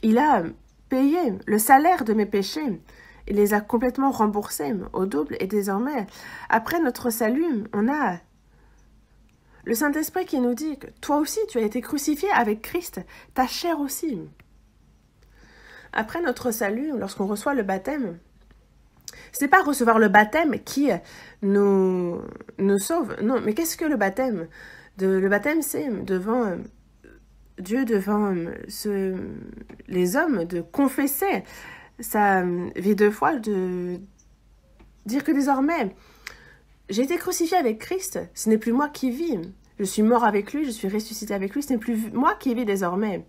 il a payé le salaire de mes péchés. Il les a complètement remboursés au double, et désormais, après notre salut, on a le Saint-Esprit qui nous dit que toi aussi, tu as été crucifié avec Christ, ta chair aussi. Après notre salut, lorsqu'on reçoit le baptême, ce n'est pas recevoir le baptême qui nous sauve. Non, mais qu'est-ce que le baptême? Le baptême, c'est devant Dieu, devant les hommes, de confesser sa vie de foi, de dire que désormais, j'ai été crucifié avec Christ, ce n'est plus moi qui vis. Je suis mort avec lui, je suis ressuscité avec lui, ce n'est plus moi qui vis désormais.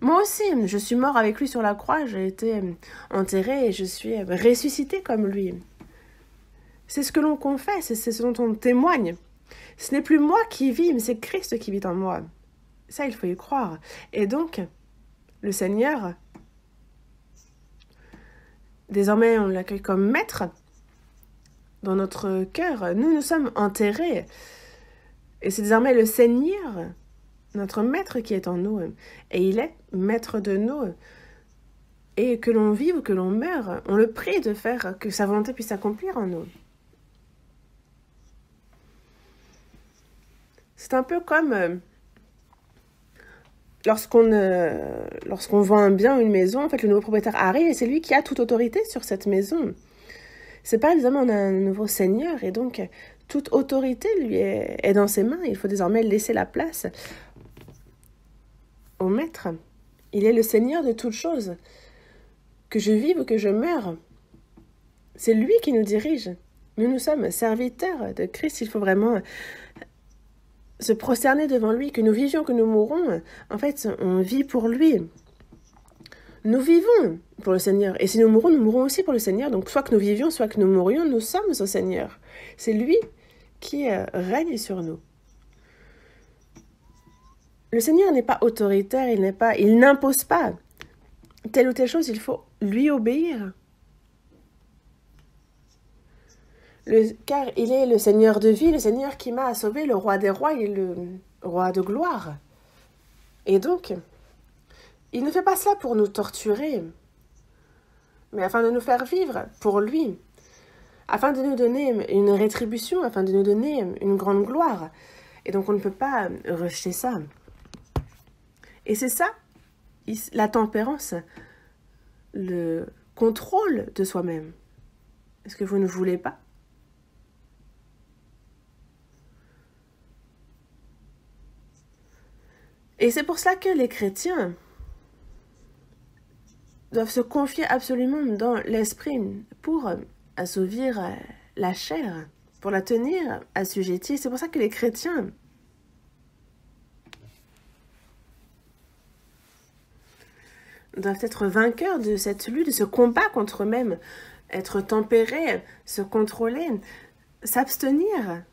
Moi aussi, je suis mort avec lui sur la croix, j'ai été enterré et je suis ressuscité comme lui. C'est ce que l'on confesse, c'est ce dont on témoigne. Ce n'est plus moi qui vis, mais c'est Christ qui vit en moi. Ça, il faut y croire. Et donc, le Seigneur, désormais, on l'accueille comme maître dans notre cœur. Nous sommes enterrés. Et c'est désormais le Seigneur, notre maître qui est en nous. Et il est maître de nous. Et que l'on vive ou que l'on meure, on le prie de faire que sa volonté puisse s'accomplir en nous. C'est un peu comme lorsqu'on vend un bien ou une maison, en fait, le nouveau propriétaire arrive et c'est lui qui a toute autorité sur cette maison. C'est pas désormais on a un nouveau seigneur et donc toute autorité lui est dans ses mains. Il faut désormais laisser la place au maître. Il est le seigneur de toutes choses. Que je vive ou que je meure, c'est lui qui nous dirige. Nous sommes serviteurs de Christ. Il faut vraiment se prosterner devant lui, que nous vivions, que nous mourons. En fait, on vit pour lui. Nous vivons pour le Seigneur. Et si nous mourrons aussi pour le Seigneur. Donc, soit que nous vivions, soit que nous mourions, nous sommes au Seigneur. C'est lui qui règne sur nous. Le Seigneur n'est pas autoritaire, il n'impose pas telle ou telle chose, il faut lui obéir. Car il est le Seigneur de vie, le Seigneur qui m'a sauvé, le roi des rois, il est le roi de gloire. Et donc, il ne fait pas cela pour nous torturer, mais afin de nous faire vivre pour lui, afin de nous donner une rétribution, afin de nous donner une grande gloire. Et donc, on ne peut pas rejeter ça. Et c'est ça, la tempérance, le contrôle de soi-même. Est-ce que vous ne voulez pas? Et c'est pour cela que les chrétiens doivent se confier absolument dans l'esprit pour assouvir la chair, pour la tenir assujettie. C'est pour ça que les chrétiens doivent être vainqueurs de cette lutte, de ce combat contre eux-mêmes, être tempérés, se contrôler, s'abstenir.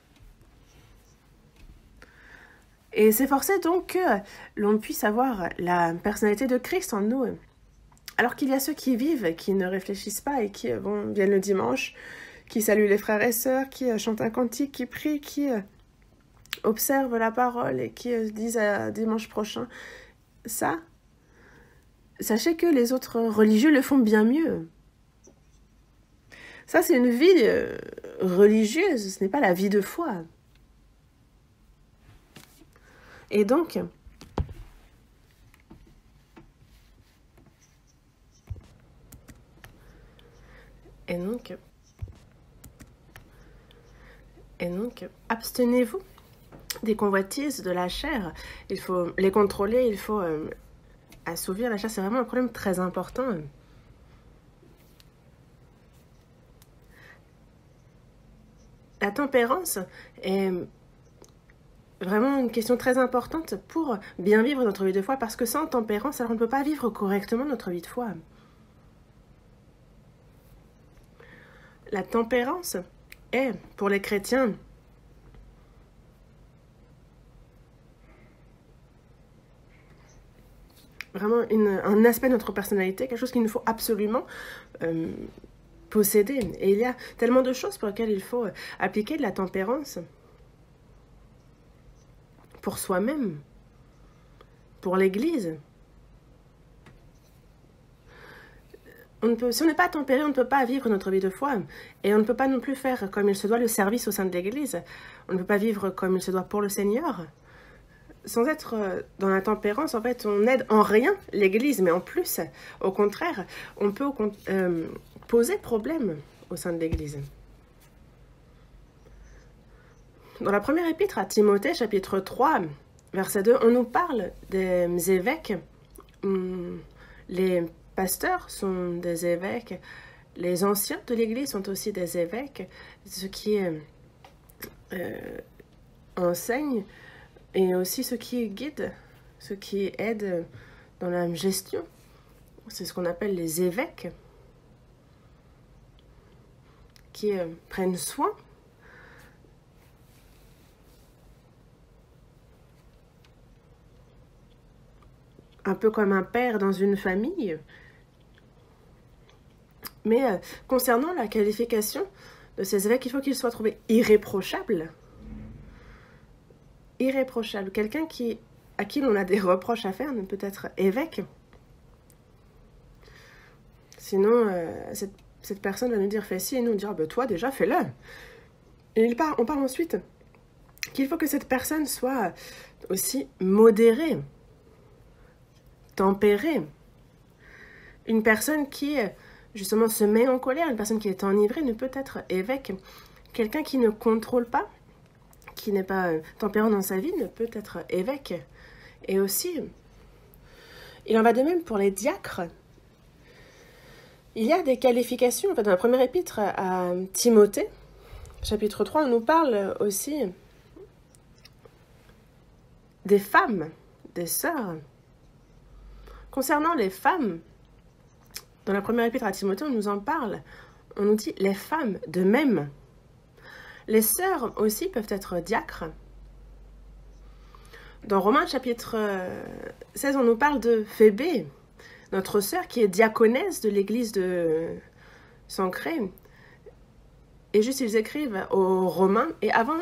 Et s'efforcer donc que l'on puisse avoir la personnalité de Christ en nous. Alors qu'il y a ceux qui vivent, qui ne réfléchissent pas et qui viennent le dimanche, qui saluent les frères et sœurs, qui chantent un cantique, qui prient, qui observent la parole et qui disent à dimanche prochain. Ça, sachez que les autres religieux le font bien mieux. Ça, c'est une vie religieuse, ce n'est pas la vie de foi. Et donc, abstenez-vous des convoitises de la chair. Il faut les contrôler, il faut assouvir la chair. C'est vraiment un problème très important. La tempérance est vraiment une question très importante pour bien vivre notre vie de foi, parce que sans tempérance, alors on ne peut pas vivre correctement notre vie de foi. La tempérance est, pour les chrétiens, vraiment un aspect de notre personnalité, quelque chose qu'il nous faut absolument posséder. Et il y a tellement de choses pour lesquelles il faut appliquer de la tempérance pour soi-même, pour l'Église. Si on n'est pas tempéré, on ne peut pas vivre notre vie de foi. Et on ne peut pas non plus faire comme il se doit le service au sein de l'Église. On ne peut pas vivre comme il se doit pour le Seigneur. Sans être dans la tempérance, en fait, on n'aide en rien l'Église. Mais en plus, au contraire, on peut poser problème au sein de l'Église. Dans la première épître à Timothée, chapitre 3, verset 2, on nous parle des évêques. Les pasteurs sont des évêques. Les anciens de l'Église sont aussi des évêques. Ceux qui enseignent et aussi ceux qui guident, ceux qui aident dans la gestion. C'est ce qu'on appelle les évêques, qui prennent soin un peu comme un père dans une famille. Mais concernant la qualification de ces évêques, il faut qu'ils soient trouvés irréprochables. Irréprochable. Quelqu'un à qui l'on a des reproches à faire ne peut être évêque. Sinon, cette personne va nous dire « fais ci » et nous dire bah, « toi déjà, fais-le ». Et on parle ensuite qu'il faut que cette personne soit aussi modérée, tempérée. Une personne qui, justement, se met en colère, une personne qui est enivrée ne peut être évêque. Quelqu'un qui ne contrôle pas, qui n'est pas tempérant dans sa vie, ne peut être évêque. Et aussi, il en va de même pour les diacres. Il y a des qualifications. En fait, dans la première épître à Timothée, chapitre 3, on nous parle aussi des femmes, des sœurs. Concernant les femmes, dans la première épître à Timothée, on nous en parle. On nous dit les femmes de même. Les sœurs aussi peuvent être diacres. Dans Romains chapitre 16, on nous parle de Phébé, notre sœur qui est diaconesse de l'église de Sancré. Et juste, ils écrivent aux Romains. Et avant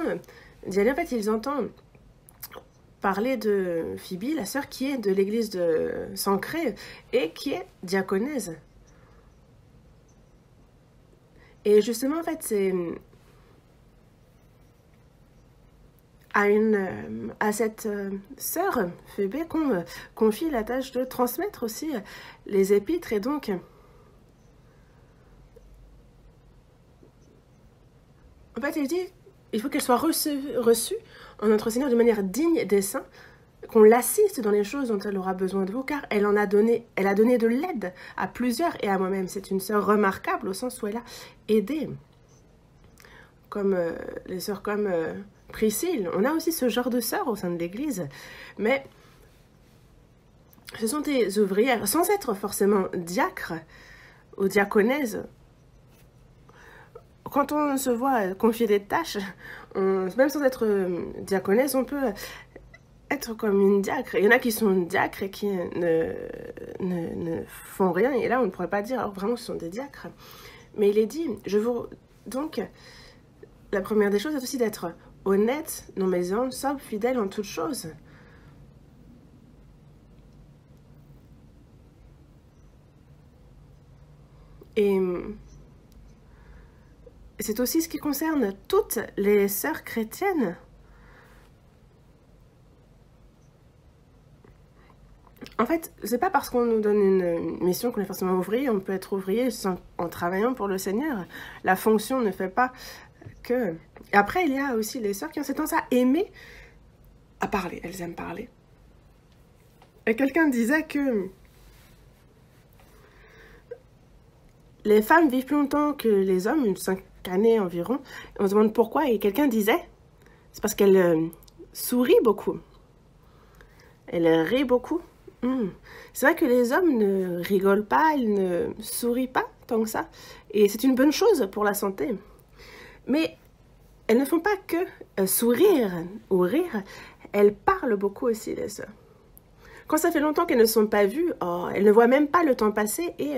d'y aller, en fait, ils entendent parler de Phébé, la sœur qui est de l'église de Sancré et qui est diaconesse. Et justement, en fait, c'est à cette sœur Phébé qu'on confie la tâche de transmettre aussi les épîtres. Et donc, en fait, il dit il faut qu'elle soit reçue en notre Seigneur de manière digne des saints, qu'on l'assiste dans les choses dont elle aura besoin de vous, car elle a donné de l'aide à plusieurs et à moi-même. C'est une sœur remarquable au sens où elle a aidé. Comme les sœurs comme Priscille. On a aussi ce genre de sœurs au sein de l'Église. Mais ce sont des ouvrières, sans être forcément diacres ou diaconesses. Quand on se voit confier des tâches, même sans être diaconesse, on peut être comme une diacre. Il y en a qui sont diacres et qui ne font rien. Et là, on ne pourrait pas dire, alors vraiment, ce sont des diacres. Mais il est dit, donc, la première des choses est aussi d'être honnête, non médisant, sobre, fidèle en toutes choses. Et c'est aussi ce qui concerne toutes les sœurs chrétiennes. En fait, c'est pas parce qu'on nous donne une mission qu'on est forcément ouvrier. On peut être ouvrier en travaillant pour le Seigneur. La fonction ne fait pas que... Et après, il y a aussi les sœurs qui ont cette tendance à aimer à parler. Elles aiment parler. Et quelqu'un disait que les femmes vivent plus longtemps que les hommes, une 5 années environ. On se demande pourquoi. Et quelqu'un disait, c'est parce qu'elle sourit beaucoup. Elle rit beaucoup. C'est vrai que les hommes ne rigolent pas, ils ne sourient pas tant que ça. Et c'est une bonne chose pour la santé. Mais elles ne font pas que sourire ou rire. Elles parlent beaucoup aussi, les sœurs. Quand ça fait longtemps qu'elles ne sont pas vues, elles ne voient même pas le temps passer et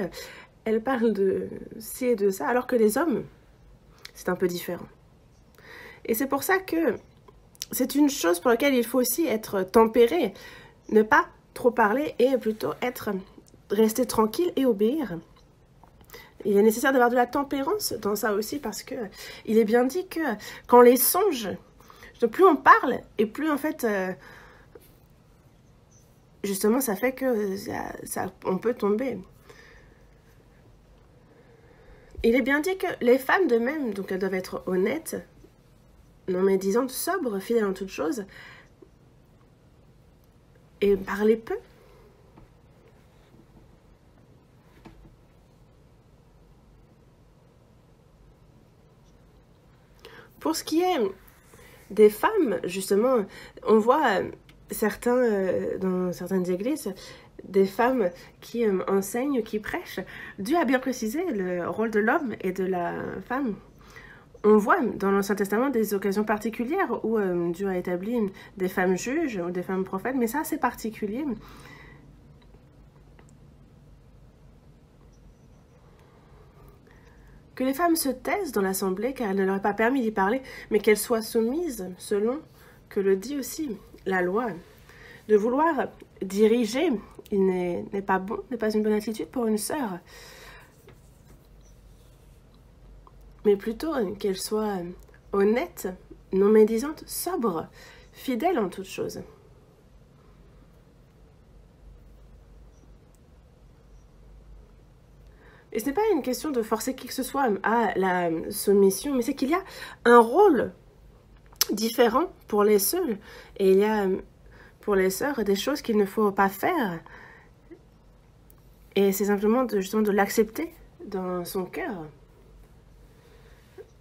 elles parlent de ci et de ça. Alors que les hommes, c'est un peu différent. Et c'est pour ça que c'est une chose pour laquelle il faut aussi être tempéré. Ne pas trop parler et plutôt rester tranquille et obéir. Il est nécessaire d'avoir de la tempérance dans ça aussi parce que il est bien dit que quand les songes, plus on parle et plus en fait, justement ça fait que on peut tomber. Il est bien dit que les femmes de même, donc elles doivent être honnêtes, non médisantes, sobres, fidèles en toutes choses, et parler peu. Pour ce qui est des femmes, justement, on voit dans certaines églises, des femmes qui enseignent, qui prêchent. Dieu a bien précisé le rôle de l'homme et de la femme. On voit dans l'Ancien Testament des occasions particulières où Dieu a établi des femmes juges ou des femmes prophètes, mais ça c'est particulier. Que les femmes se taisent dans l'assemblée car elle ne leur est pas permis d'y parler, mais qu'elles soient soumises selon que le dit aussi la loi. De vouloir diriger, il n'est pas bon, n'est pas une bonne attitude pour une sœur. Mais plutôt qu'elle soit honnête, non médisante, sobre, fidèle en toutes choses. Et ce n'est pas une question de forcer qui que ce soit à la soumission, mais c'est qu'il y a un rôle différent pour les seuls. Et il y a pour les sœurs des choses qu'il ne faut pas faire. Et c'est simplement justement de l'accepter dans son cœur.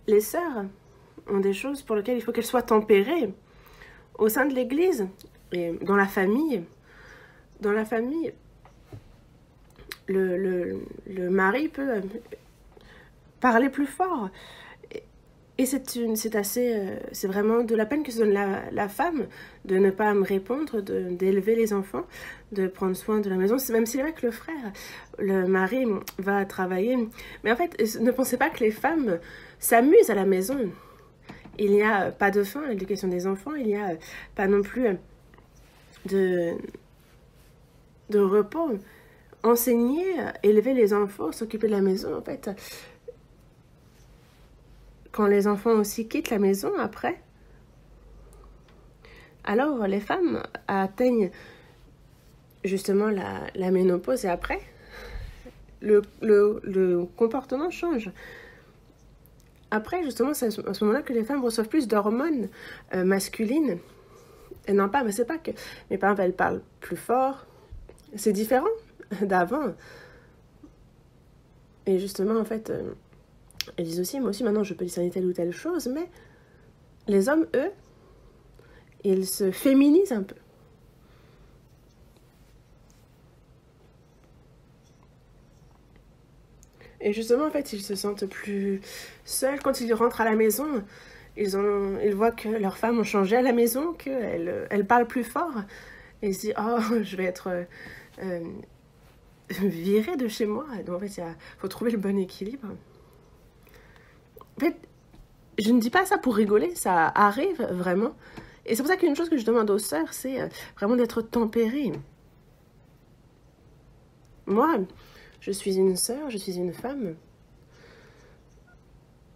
Les sœurs ont des choses pour lesquelles il faut qu'elles soient tempérées au sein de l'Église et dans la famille. Dans la famille, le mari peut parler plus fort. Et c'est vraiment de la peine que se donne la femme de ne pas me répondre, d'élever les enfants, de prendre soin de la maison. Même si c'est vrai que le mari va travailler. Mais en fait, ne pensez pas que les femmes s'amusent à la maison. Il n'y a pas de fin à l'éducation des enfants. Il n'y a pas non plus de repos. Enseigner, élever les enfants, s'occuper de la maison, en fait. Quand les enfants aussi quittent la maison après, alors les femmes atteignent justement la ménopause et après, le comportement change. Après, justement, c'est à ce moment-là que les femmes reçoivent plus d'hormones masculines. Elles n'en parlent, mais c'est pas que... Mais par exemple, elles parlent plus fort. C'est différent d'avant. Et justement, en fait... Elles disent aussi, moi aussi maintenant je peux discerner telle ou telle chose, mais les hommes, eux, ils se féminisent un peu. Et justement, en fait, ils se sentent plus seuls quand ils rentrent à la maison. ils voient que leurs femmes ont changé à la maison, qu'elles parlent plus fort. Et ils se disent, oh, je vais être virée de chez moi. Donc en fait, il faut trouver le bon équilibre. En fait, je ne dis pas ça pour rigoler, ça arrive vraiment. Et c'est pour ça qu'une chose que je demande aux sœurs, c'est vraiment d'être tempérées. Moi, je suis une sœur, je suis une femme.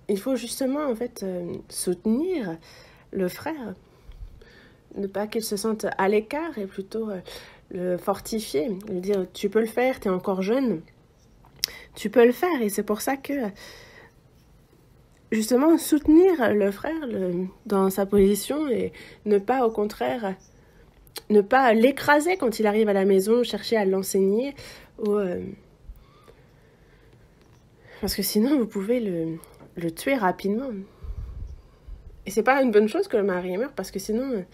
Il faut justement, en fait, soutenir le frère. Ne pas qu'il se sente à l'écart et plutôt le fortifier. Lui dire, tu peux le faire, tu es encore jeune. Tu peux le faire. Et c'est pour ça que, justement, soutenir le frère dans sa position et ne pas, au contraire, ne pas l'écraser quand il arrive à la maison, chercher à l'enseigner. Parce que sinon, vous pouvez le tuer rapidement. Et c'est pas une bonne chose que le mari meure, parce que sinon,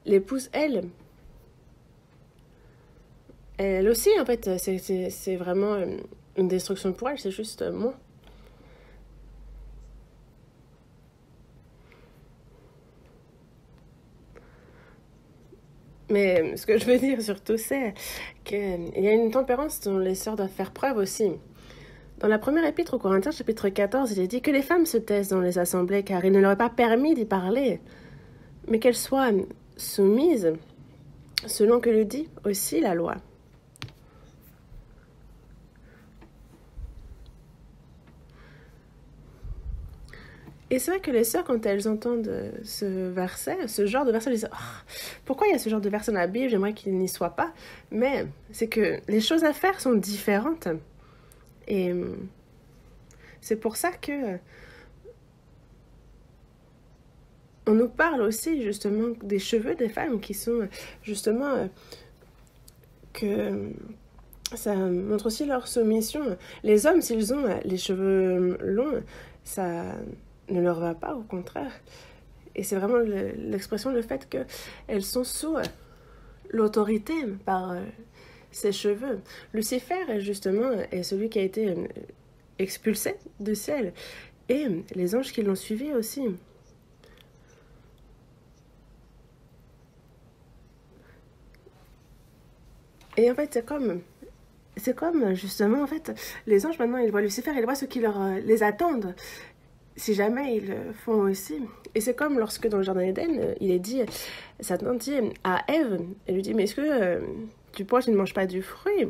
l'épouse, elle aussi, en fait, c'est vraiment une destruction pour elle, c'est juste moi. Mais ce que je veux dire surtout, c'est qu'il y a une tempérance dont les sœurs doivent faire preuve aussi. Dans la première épître aux Corinthiens, chapitre 14, il est dit que les femmes se taisent dans les assemblées car il ne leur est pas permis d'y parler, mais qu'elles soient soumises selon que le dit aussi la loi. Et c'est vrai que les sœurs, quand elles entendent ce verset, ce genre de verset, elles disent oh, pourquoi il y a ce genre de verset dans la Bible, j'aimerais qu'il n'y soit pas. Mais c'est que les choses à faire sont différentes. Et c'est pour ça que on nous parle aussi justement des cheveux des femmes qui sont justement que ça montre aussi leur soumission. Les hommes, s'ils ont les cheveux longs, ça ne leur va pas, au contraire. Et c'est vraiment l'expression, le fait qu'elles sont sous l'autorité par ses cheveux. Lucifer, justement, est celui qui a été expulsé du ciel. Et les anges qui l'ont suivi aussi. Et en fait, c'est comme justement, en fait, les anges, maintenant, ils voient Lucifer, ils voient ceux qui les attendent, si jamais ils le font aussi. Et c'est comme lorsque, dans le jardin d'Éden, il est dit, Satan dit à Ève, elle lui dit, mais est-ce que tu ne manges pas du fruit?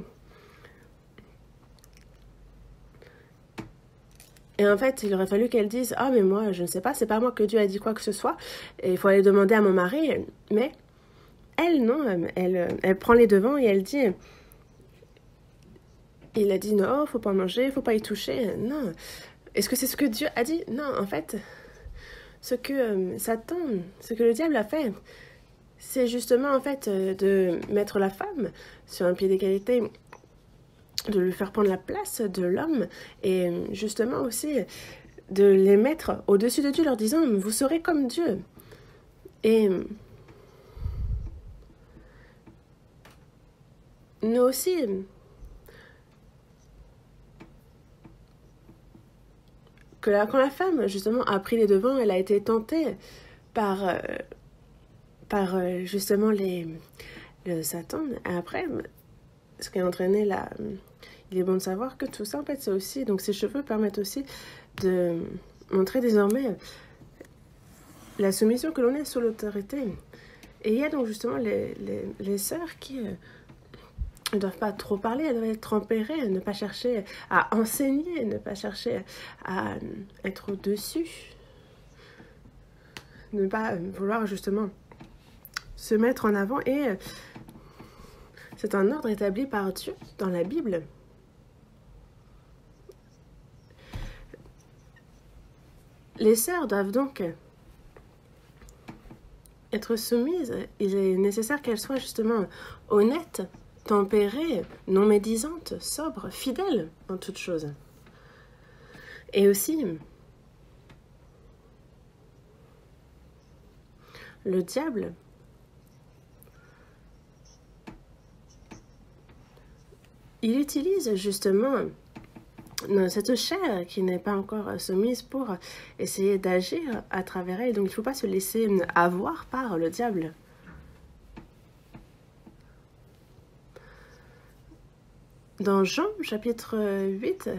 Et en fait, il aurait fallu qu'elle dise, ah, mais moi, je ne sais pas, c'est pas moi que Dieu a dit quoi que ce soit, et il faut aller demander à mon mari, mais elle, non, elle prend les devants et elle dit... Il a dit non, faut pas manger, faut pas y toucher. Non. Est-ce que c'est ce que Dieu a dit? Non, en fait, ce que Satan, ce que le diable a fait, c'est justement en fait de mettre la femme sur un pied d'égalité, de lui faire prendre la place de l'homme et justement aussi de les mettre au-dessus de Dieu, leur disant vous serez comme Dieu. Et nous aussi, quand la femme, justement, a pris les devants, elle a été tentée par justement le Satan. Et après, ce qui a entraîné il est bon de savoir que tout ça, en fait, c'est aussi... Donc, ces cheveux permettent aussi de montrer désormais la soumission que l'on est sous l'autorité. Et il y a donc justement les sœurs qui... Elles ne doivent pas trop parler, elles doivent être tempérées, ne pas chercher à enseigner, ne pas chercher à être au-dessus. Ne pas vouloir justement se mettre en avant. Et c'est un ordre établi par Dieu dans la Bible. Les sœurs doivent donc être soumises. Il est nécessaire qu'elles soient justement honnêtes, tempérée, non médisante, sobre, fidèle en toute chose. Et aussi, le diable il utilise justement cette chair qui n'est pas encore soumise pour essayer d'agir à travers elle. Donc il ne faut pas se laisser avoir par le diable. Dans Jean, chapitre 8,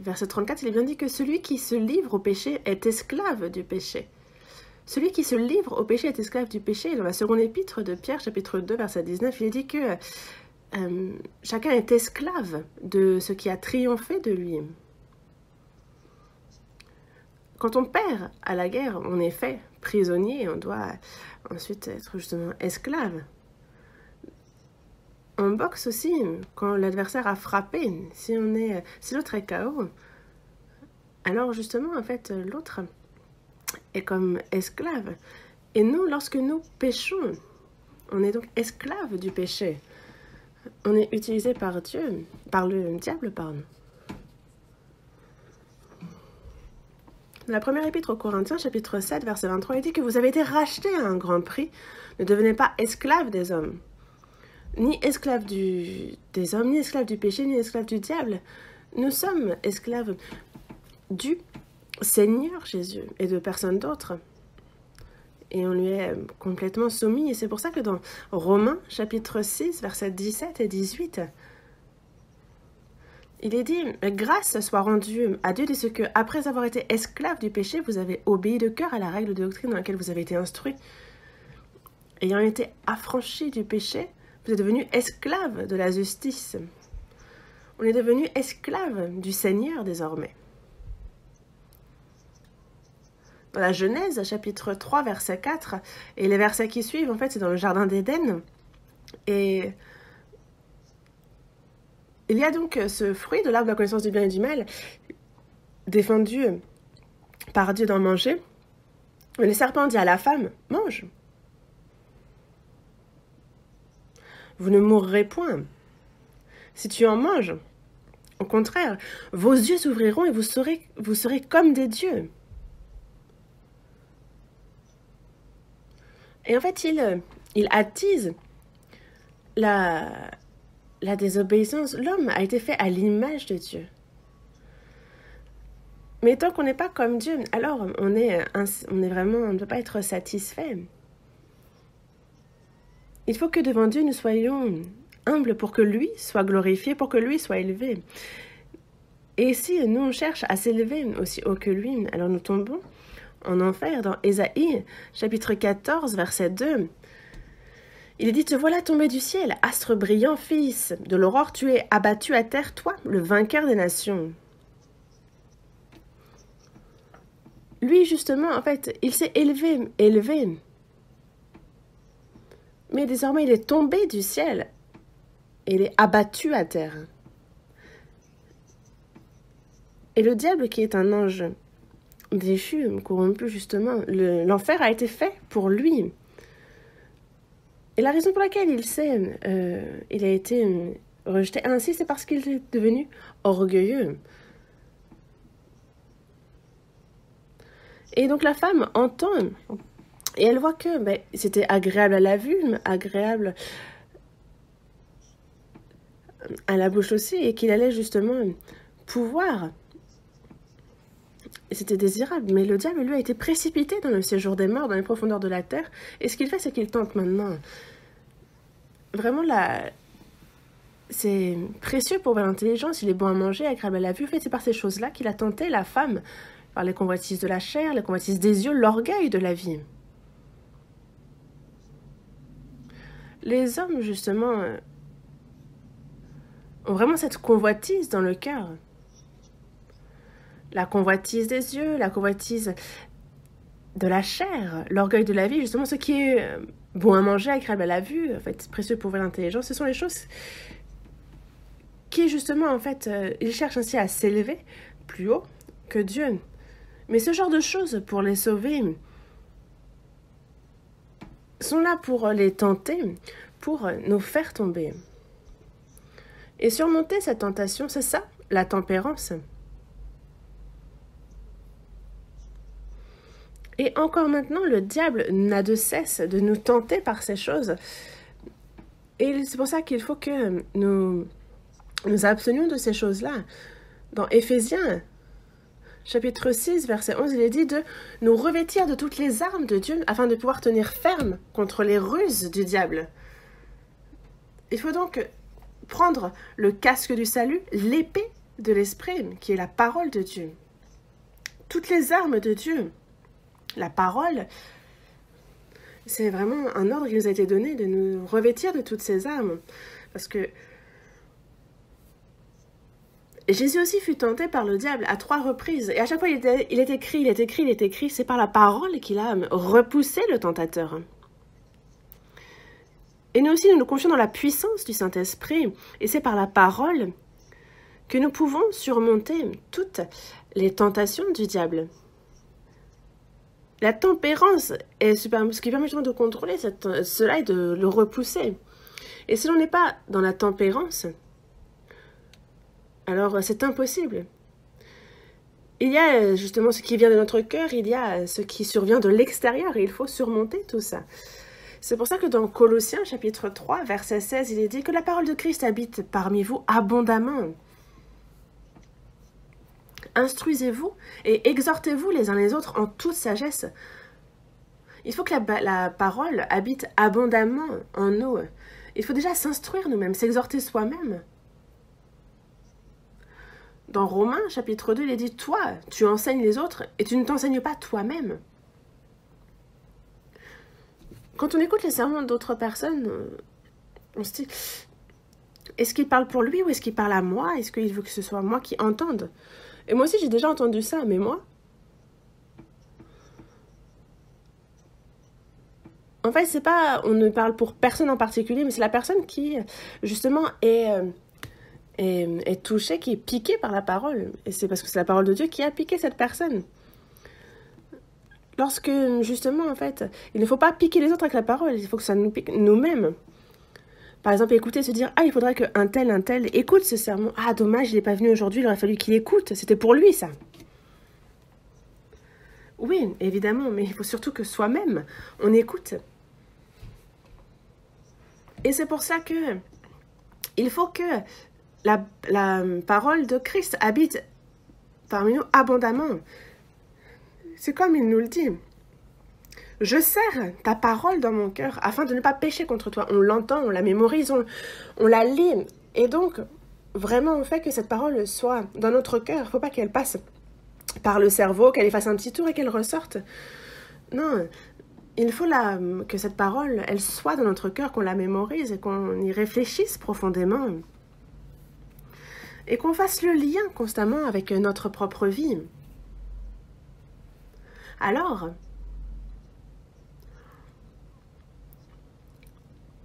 verset 34, il est bien dit que celui qui se livre au péché est esclave du péché. Celui qui se livre au péché est esclave du péché. Et dans la seconde épître de Pierre, chapitre 2, verset 19, il est dit que chacun est esclave de ce qui a triomphé de lui. Quand on perd à la guerre, on est fait prisonnier et on doit ensuite être justement esclave. En boxe aussi, quand l'adversaire a frappé, si l'autre est KO, alors justement, en fait, l'autre est comme esclave. Et nous, lorsque nous péchons, on est donc esclave du péché. On est utilisé par Dieu, par le diable, pardon. Dans la première épître aux Corinthiens, chapitre 7, verset 23, il dit que vous avez été rachetés à un grand prix. Ne devenez pas esclaves des hommes. Ni esclaves des hommes, ni esclaves du péché, ni esclaves du diable. Nous sommes esclaves du Seigneur Jésus et de personne d'autre. Et on lui est complètement soumis. Et c'est pour ça que dans Romains, chapitre 6, versets 17 et 18, il est dit « Grâce soit rendue à Dieu de ce que, après avoir été esclaves du péché, vous avez obéi de cœur à la règle de doctrine dans laquelle vous avez été instruits. Ayant été affranchis du péché, vous êtes devenus esclaves de la justice. On est devenus esclaves du Seigneur désormais. » Dans la Genèse, chapitre 3, verset 4, et les versets qui suivent, en fait, c'est dans le jardin d'Éden. Et il y a donc ce fruit de l'arbre de la connaissance du bien et du mal, défendu par Dieu d'en manger. Mais le serpent dit à la femme, « Mange. Vous ne mourrez point. Si tu en manges, au contraire, vos yeux s'ouvriront et vous serez comme des dieux. » Et en fait, il attise la désobéissance. L'homme a été fait à l'image de Dieu. Mais tant qu'on n'est pas comme Dieu, alors on ne peut pas être satisfait. Il faut que devant Dieu, nous soyons humbles pour que lui soit glorifié, pour que lui soit élevé. Et si nous, on cherche à s'élever aussi haut que lui, alors nous tombons en enfer. Dans Ésaïe, chapitre 14, verset 2, il est dit « Te voilà tombé du ciel, astre brillant, fils de l'aurore, tu es abattu à terre, toi, le vainqueur des nations. » Lui, justement, en fait, il s'est élevé. Mais désormais, il est tombé du ciel. Et il est abattu à terre. Et le diable, qui est un ange déchu, corrompu, justement, l'enfer a été fait pour lui. Et la raison pour laquelle il a été rejeté ainsi, c'est parce qu'il est devenu orgueilleux. Et donc la femme entend, et elle voit que c'était agréable à la vue, agréable à la bouche aussi, et qu'il allait justement pouvoir. Et c'était désirable, mais le diable, lui, a été précipité dans le séjour des morts, dans les profondeurs de la terre. Et ce qu'il fait, c'est qu'il tente maintenant. Vraiment, c'est précieux pour l'intelligence. Il est bon à manger, agréable à la vue. En fait, c'est par ces choses-là qu'il a tenté la femme, par les convoitises de la chair, les convoitises des yeux, l'orgueil de la vie. Les hommes, justement, ont vraiment cette convoitise dans le cœur. La convoitise des yeux, la convoitise de la chair, l'orgueil de la vie, justement, ce qui est bon à manger, agréable à la vue, en fait, précieux pour l'intelligence, ce sont les choses qui, justement, en fait, ils cherchent ainsi à s'élever plus haut que Dieu. Mais ce genre de choses, pour les sauver, sont là pour les tenter, pour nous faire tomber. Et surmonter cette tentation, c'est ça, la tempérance. Et encore maintenant, le diable n'a de cesse de nous tenter par ces choses. Et c'est pour ça qu'il faut que nous abstenions de ces choses-là. Dans Éphésiens, chapitre 6, verset 11, il est dit de nous revêtir de toutes les armes de Dieu afin de pouvoir tenir ferme contre les ruses du diable. Il faut donc prendre le casque du salut, l'épée de l'esprit, qui est la parole de Dieu. Toutes les armes de Dieu. La parole, c'est vraiment un ordre qui nous a été donné de nous revêtir de toutes ces armes. Parce que Jésus aussi fut tenté par le diable à 3 reprises. Et à chaque fois, il est écrit. C'est par la parole qu'il a repoussé le tentateur. Et nous aussi, nous nous confions dans la puissance du Saint-Esprit. Et c'est par la parole que nous pouvons surmonter toutes les tentations du diable. La tempérance est ce qui permet justement de contrôler cela et de le repousser. Et si l'on n'est pas dans la tempérance, alors c'est impossible. Il y a justement ce qui vient de notre cœur, il y a ce qui survient de l'extérieur, et il faut surmonter tout ça. C'est pour ça que dans Colossiens chapitre 3, verset 16, il est dit que la parole de Christ habite parmi vous abondamment. Instruisez-vous et exhortez-vous les uns les autres en toute sagesse. Il faut que la parole habite abondamment en nous. Il faut déjà s'instruire nous-mêmes, s'exhorter soi-même. Dans Romains, chapitre 2, il est dit « Toi, tu enseignes les autres et tu ne t'enseignes pas toi-même. » Quand on écoute les sermons d'autres personnes, on se dit « Est-ce qu'il parle pour lui ou est-ce qu'il parle à moi? Est-ce qu'il veut que ce soit moi qui entende ?» Et moi aussi, j'ai déjà entendu ça, mais moi... En fait, c'est pas... On ne parle pour personne en particulier, mais c'est la personne qui, justement, est touchée, qui est piquée par la parole. Et c'est parce que c'est la parole de Dieu qui a piqué cette personne. Lorsque, justement, en fait, il ne faut pas piquer les autres avec la parole, il faut que ça nous pique nous-mêmes. Par exemple, écouter, se dire « Ah, il faudrait qu'un tel écoute ce sermon. Ah, dommage, il n'est pas venu aujourd'hui, il aurait fallu qu'il écoute. C'était pour lui, ça. » Oui, évidemment, mais il faut surtout que soi-même, on écoute. Et c'est pour ça que il faut que la parole de Christ habite parmi nous abondamment. C'est comme il nous le dit. Je serre ta parole dans mon cœur afin de ne pas pécher contre toi. On l'entend, on la mémorise, on la lit. Et donc, vraiment, on fait que cette parole soit dans notre cœur. Il ne faut pas qu'elle passe par le cerveau, qu'elle y fasse un petit tour et qu'elle ressorte. Non, il faut que cette parole, elle soit dans notre cœur, qu'on la mémorise et qu'on y réfléchisse profondément. Et qu'on fasse le lien constamment avec notre propre vie. Alors...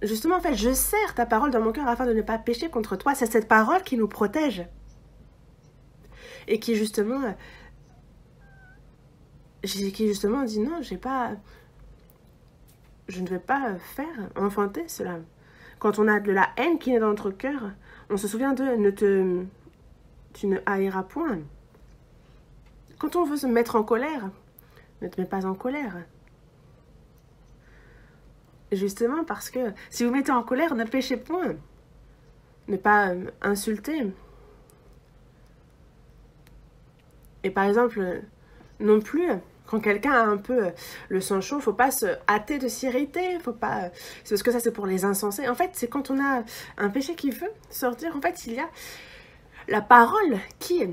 Justement, en fait, je serre ta parole dans mon cœur afin de ne pas pécher contre toi. C'est cette parole qui nous protège. Et qui, justement dit non, je ne vais pas faire enfanter cela. Quand on a de la haine qui est dans notre cœur, on se souvient de tu ne haïras point. Quand on veut se mettre en colère, ne te mets pas en colère. Justement parce que si vous mettez en colère, ne péchez point. Ne pas insulter. Et par exemple, non plus, quand quelqu'un a un peu le sang chaud, faut pas se hâter de s'irriter, faut pas... C'est parce que ça, c'est pour les insensés. En fait, c'est quand on a un péché qui veut sortir, en fait, il y a la parole qui,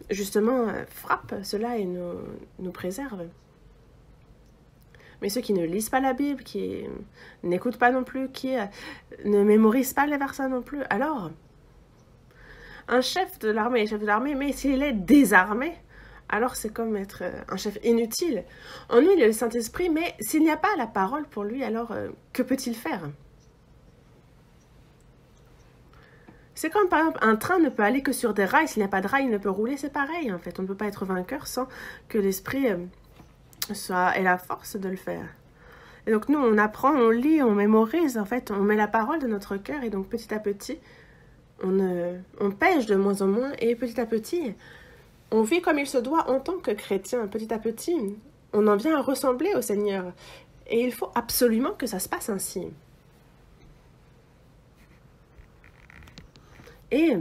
justement, frappe cela et nous préserve. Mais ceux qui ne lisent pas la Bible, qui n'écoutent pas non plus, qui ne mémorisent pas les versets non plus, alors, un chef de l'armée, mais s'il est désarmé, alors c'est comme être un chef inutile. En lui, il y a le Saint-Esprit, mais s'il n'y a pas la parole pour lui, alors que peut-il faire? C'est comme, par exemple, un train ne peut aller que sur des rails. S'il n'y a pas de rails, il ne peut rouler. C'est pareil, en fait. On ne peut pas être vainqueur sans que l'Esprit... ait la force de le faire. Et donc nous, on apprend, on lit, on mémorise, en fait, on met la parole de notre cœur et donc petit à petit, on pêche de moins en moins et petit à petit, on vit comme il se doit en tant que chrétien. Petit à petit, on en vient à ressembler au Seigneur. Et il faut absolument que ça se passe ainsi. Et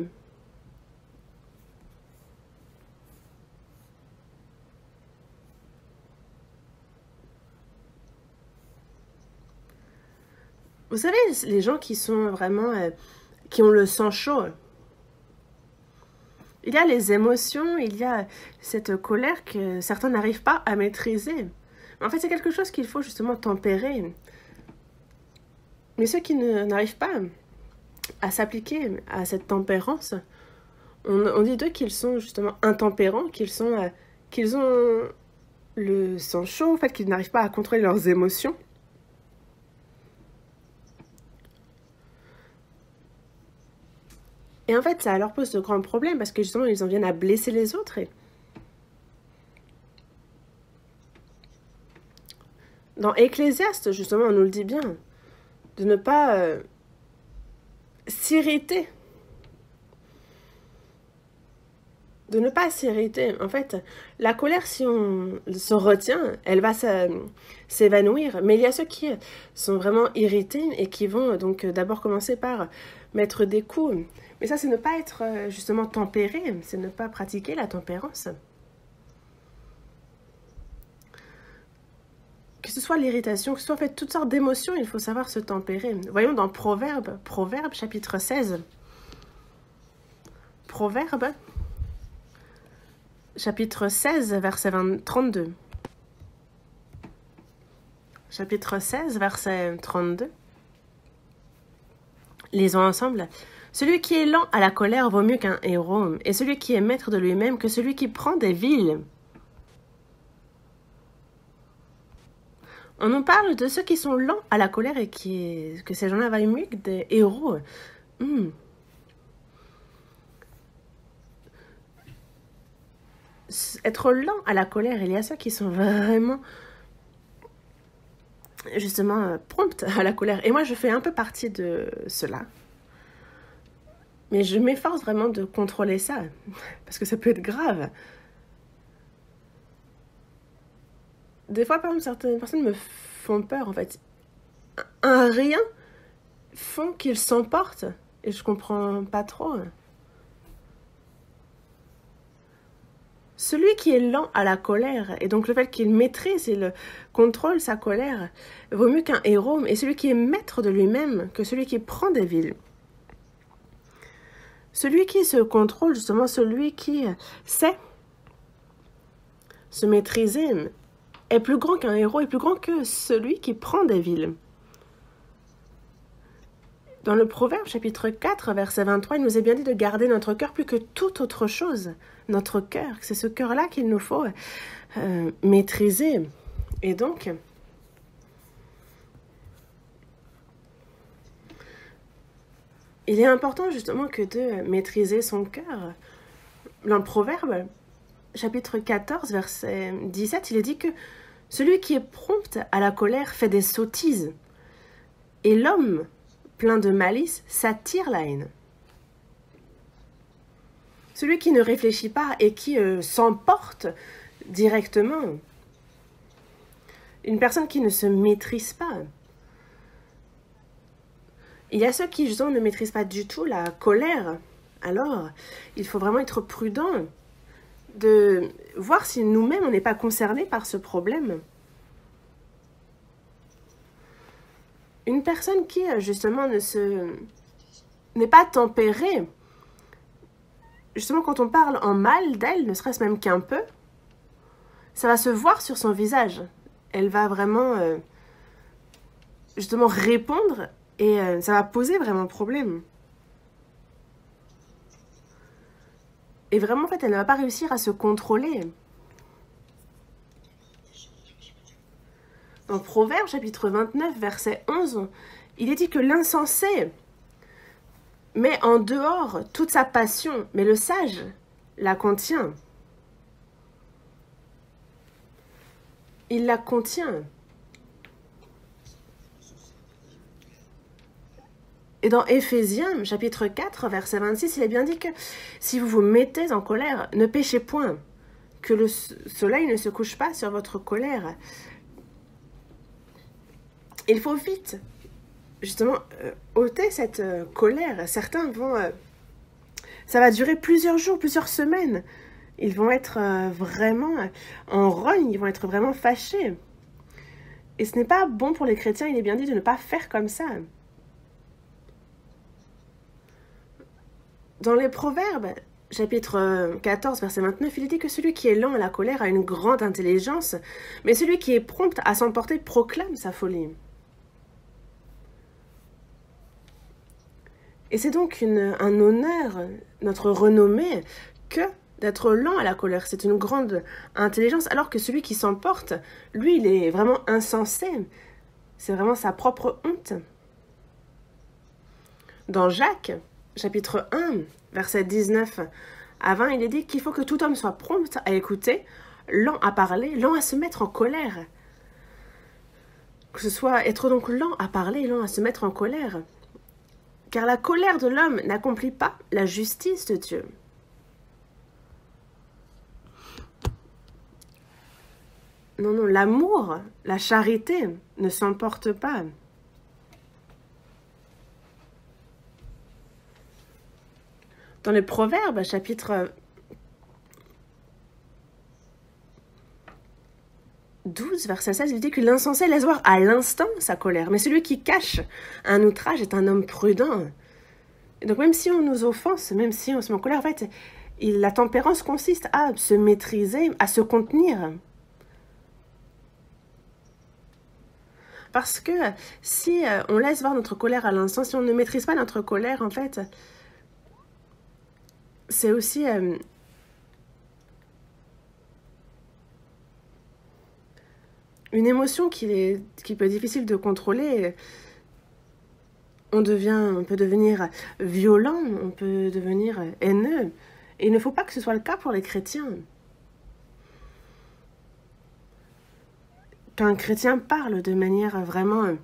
Vous savez, les gens qui sont vraiment... qui ont le sang chaud. Il y a les émotions, il y a cette colère que certains n'arrivent pas à maîtriser. En fait, c'est quelque chose qu'il faut justement tempérer. Mais ceux qui n'arrivent pas à s'appliquer à cette tempérance, on dit d'eux qu'ils sont justement intempérants, qu'ils ont le sang chaud, en fait, qu'ils n'arrivent pas à contrôler leurs émotions. Et en fait, ça leur pose de grands problèmes parce que justement, ils en viennent à blesser les autres. Dans Ecclésiaste, justement, on nous le dit bien, de ne pas s'irriter. De ne pas s'irriter. En fait, la colère, si on se retient, elle va s'évanouir. Mais il y a ceux qui sont vraiment irrités et qui vont donc d'abord commencer par mettre des coups. Mais ça, c'est ne pas être justement tempéré, c'est ne pas pratiquer la tempérance. Que ce soit l'irritation, que ce soit en fait toutes sortes d'émotions, il faut savoir se tempérer. Voyons dans Proverbes chapitre 16. Proverbes chapitre 16, verset 32. Chapitre 16, verset 32. Lisons ensemble. Celui qui est lent à la colère vaut mieux qu'un héros, et celui qui est maître de lui-même que celui qui prend des villes. On nous parle de ceux qui sont lents à la colère et que ces gens-là valent mieux que des héros. Être lent à la colère, il y a ceux qui sont vraiment, justement, promptes à la colère. Et moi, je fais un peu partie de cela. Mais je m'efforce vraiment de contrôler ça, parce que ça peut être grave. Des fois, par exemple, certaines personnes me font peur, en fait. Un rien font qu'ils s'emportent, et je comprends pas trop. Celui qui est lent à la colère, et donc le fait qu'il maîtrise et le contrôle sa colère, vaut mieux qu'un héros, et celui qui est maître de lui-même que celui qui prend des villes. Celui qui se contrôle, justement, celui qui sait se maîtriser, est plus grand qu'un héros, est plus grand que celui qui prend des villes. Dans le Proverbe, chapitre 4, verset 23, il nous est bien dit de garder notre cœur plus que toute autre chose. Notre cœur, c'est ce cœur-là qu'il nous faut maîtriser. Et donc, il est important justement que de maîtriser son cœur. Dans le Proverbe, chapitre 14, verset 17, il est dit que celui qui est prompt à la colère fait des sottises, et l'homme plein de malice s'attire la haine. Celui qui ne réfléchit pas et qui s'emporte directement. Une personne qui ne se maîtrise pas. Il y a ceux qui, justement, ne maîtrisent pas du tout la colère. Alors, il faut vraiment être prudent de voir si nous-mêmes, on n'est pas concernés par ce problème. Une personne qui, justement, n'est pas tempérée, justement, quand on parle en mal d'elle, ne serait-ce même qu'un peu, ça va se voir sur son visage. Elle va vraiment, justement, répondre et ça va poser vraiment problème. Et vraiment, en fait, elle ne va pas réussir à se contrôler. Dans Proverbe, chapitre 29, verset 11, il est dit que l'insensé met en dehors toute sa passion, mais le sage la contient. Il la contient. Et dans Éphésiens, chapitre 4, verset 26, il est bien dit que si vous vous mettez en colère, ne péchez point, que le soleil ne se couche pas sur votre colère. Il faut vite, justement, ôter cette colère. Certains vont... ça va durer plusieurs jours, plusieurs semaines. Ils vont être vraiment en rogne, ils vont être vraiment fâchés. Et ce n'est pas bon pour les chrétiens, il est bien dit de ne pas faire comme ça. Dans les Proverbes, chapitre 14, verset 29, il est dit que celui qui est lent à la colère a une grande intelligence, mais celui qui est prompt à s'emporter proclame sa folie. Et c'est donc un honneur, notre renommée, que d'être lent à la colère. C'est une grande intelligence, alors que celui qui s'emporte, lui, il est vraiment insensé. C'est vraiment sa propre honte. Dans Jacques, chapitre 1, verset 19 à 20, il est dit qu'il faut que tout homme soit prompt à écouter, lent à parler, lent à se mettre en colère. Que ce soit être donc lent à parler, lent à se mettre en colère. Car la colère de l'homme n'accomplit pas la justice de Dieu. Non, non, l'amour, la charité ne s'emporte pas. Dans les Proverbes, chapitre 12, verset 16, il dit que l'insensé laisse voir à l'instant sa colère, mais celui qui cache un outrage est un homme prudent. Et donc même si on nous offense, même si on se met en colère, en fait, la tempérance consiste à se maîtriser, à se contenir. Parce que si on laisse voir notre colère à l'instant, si on ne maîtrise pas notre colère, en fait, c'est aussi une émotion qui peut être difficile de contrôler. On peut devenir violent, on peut devenir haineux. Et il ne faut pas que ce soit le cas pour les chrétiens. Qu'un chrétien parle de manière vraiment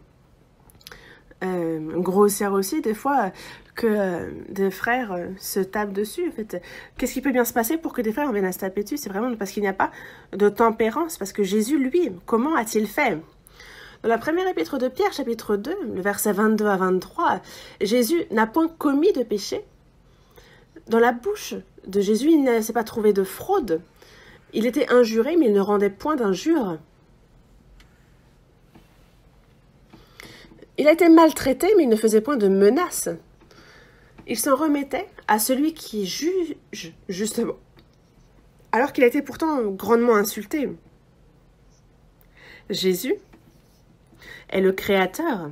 grossière aussi, des fois, que des frères se tapent dessus. En fait, qu'est-ce qui peut bien se passer pour que des frères viennent à se taper dessus? C'est vraiment parce qu'il n'y a pas de tempérance, parce que Jésus, lui, comment a-t-il fait? Dans la première épître de Pierre, chapitre 2, le verset 22 à 23, Jésus n'a point commis de péché. Dans la bouche de Jésus, il ne s'est pas trouvé de fraude. Il était injuré, mais il ne rendait point d'injure. Il a été maltraité, mais il ne faisait point de menaces. Il s'en remettait à celui qui juge, justement, alors qu'il a été pourtant grandement insulté. Jésus est le Créateur.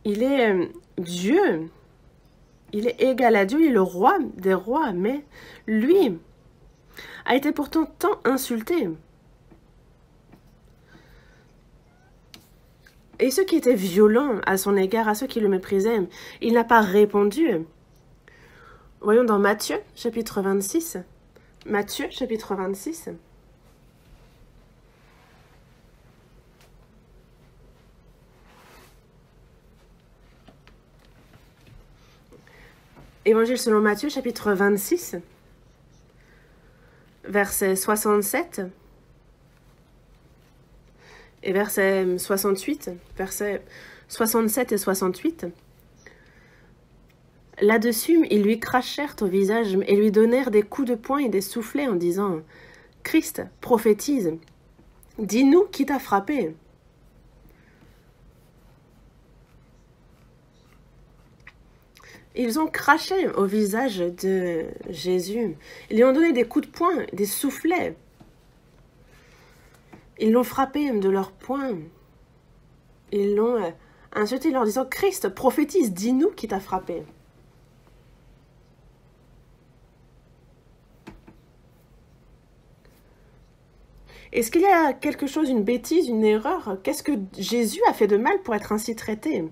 Il est Dieu. Il est égal à Dieu, il est le roi des rois, mais lui a été pourtant tant insulté. Et ceux qui étaient violents à son égard, à ceux qui le méprisaient, il n'a pas répondu. Voyons dans Matthieu, chapitre 26. Matthieu, chapitre 26. Évangile selon Matthieu, chapitre 26, verset 67 et verset 68, versets 67 et 68. Là-dessus, ils lui crachèrent au visage et lui donnèrent des coups de poing et des soufflets en disant « Christ, prophétise, dis-nous qui t'a frappé ?» Ils ont craché au visage de Jésus. Ils lui ont donné des coups de poing, des soufflets. Ils l'ont frappé de leurs poings. Ils l'ont insulté en leur disant « Christ, prophétise, dis-nous qui t'a frappé. » Est-ce qu'il y a quelque chose, une bêtise, une erreur? Qu'est-ce que Jésus a fait de mal pour être ainsi traité?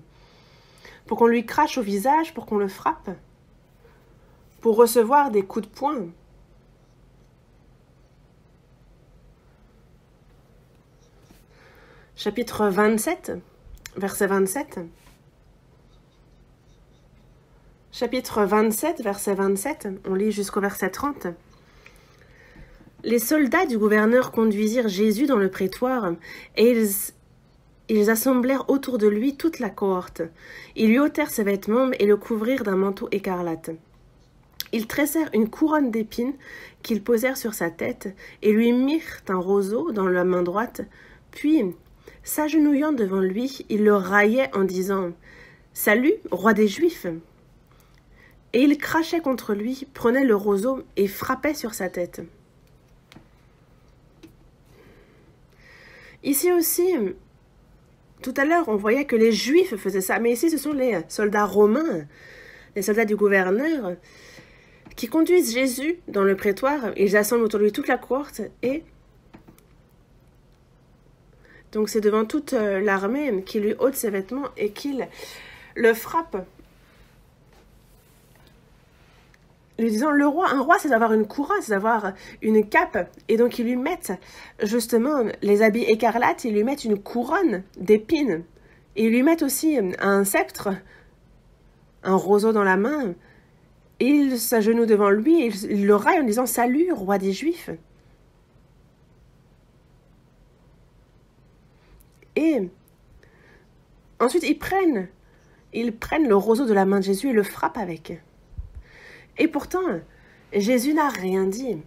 Pour qu'on lui crache au visage, pour qu'on le frappe? Pour recevoir des coups de poing? Chapitre 27, verset 27. Chapitre 27, verset 27, on lit jusqu'au verset 30. Les soldats du gouverneur conduisirent Jésus dans le prétoire, et ils assemblèrent autour de lui toute la cohorte. Ils lui ôtèrent ses vêtements et le couvrirent d'un manteau écarlate. Ils tressèrent une couronne d'épines qu'ils posèrent sur sa tête et lui mirent un roseau dans la main droite. Puis, s'agenouillant devant lui, ils le raillaient en disant « Salut, roi des Juifs !» Et il crachait contre lui, prenait le roseau et frappait sur sa tête. Ici aussi, tout à l'heure, on voyait que les Juifs faisaient ça. Mais ici, ce sont les soldats romains, les soldats du gouverneur, qui conduisent Jésus dans le prétoire. Ils assemblent autour de lui toute la cohorte et... Donc c'est devant toute l'armée qu'il lui ôte ses vêtements et qu'il le frappe. Lui disant, un roi, c'est d'avoir une couronne, c'est d'avoir une cape. Et donc, ils lui mettent, justement, les habits écarlates, ils lui mettent une couronne d'épines. Et ils lui mettent aussi un sceptre, un roseau dans la main. Et il s'agenouille devant lui, et il le raille en disant, salut, roi des Juifs. Et ensuite, ils prennent le roseau de la main de Jésus et le frappent avec. Et pourtant, Jésus n'a rien dit.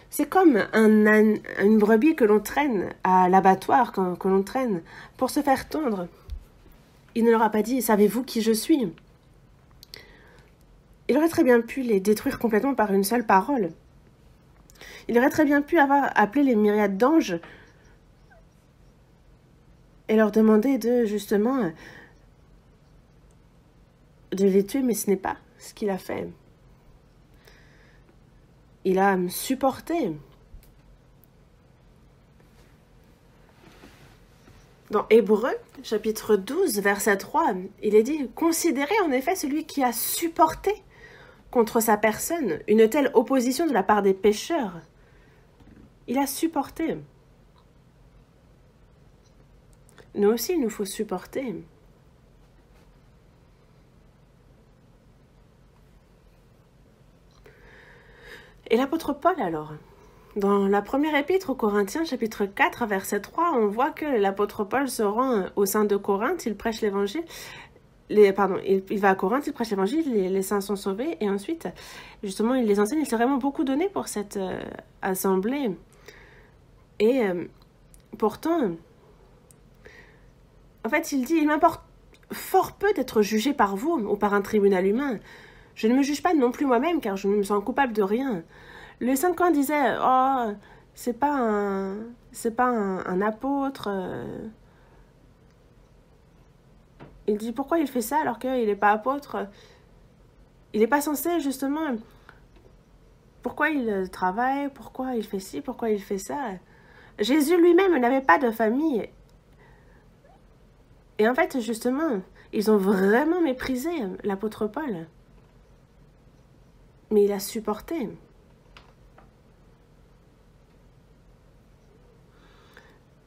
C'est comme une brebis que l'on traîne à l'abattoir, que l'on traîne pour se faire tondre. Il ne leur a pas dit, savez-vous qui je suis? Il aurait très bien pu les détruire complètement par une seule parole. Il aurait très bien pu avoir appelé les myriades d'anges et leur demander justement, de les tuer, mais ce n'est pas ce qu'il a fait. Il a supporté. Dans Hébreux, chapitre 12, verset 3, il est dit « Considérez en effet celui qui a supporté contre sa personne une telle opposition de la part des pécheurs. » Il a supporté. Nous aussi, il nous faut supporter. Et l'apôtre Paul alors, dans la première épître aux Corinthiens, chapitre 4, verset 3, on voit que l'apôtre Paul se rend au sein de Corinthe, il prêche l'évangile, il va à Corinthe, il prêche l'évangile, les saints sont sauvés, et ensuite, justement, il les enseigne, il s'est vraiment beaucoup donné pour cette assemblée. Et pourtant, en fait, il dit, il m'importe fort peu d'être jugé par vous ou par un tribunal humain. Je ne me juge pas non plus moi-même, car je ne me sens coupable de rien. Le Saint Coin disait, oh, c'est pas un apôtre. Il dit, pourquoi il fait ça alors qu'il n'est pas apôtre? Il n'est pas censé, justement, pourquoi il travaille, pourquoi il fait ci, pourquoi il fait ça. Jésus lui-même n'avait pas de famille. Et en fait, justement, ils ont vraiment méprisé l'apôtre Paul. Mais il a supporté.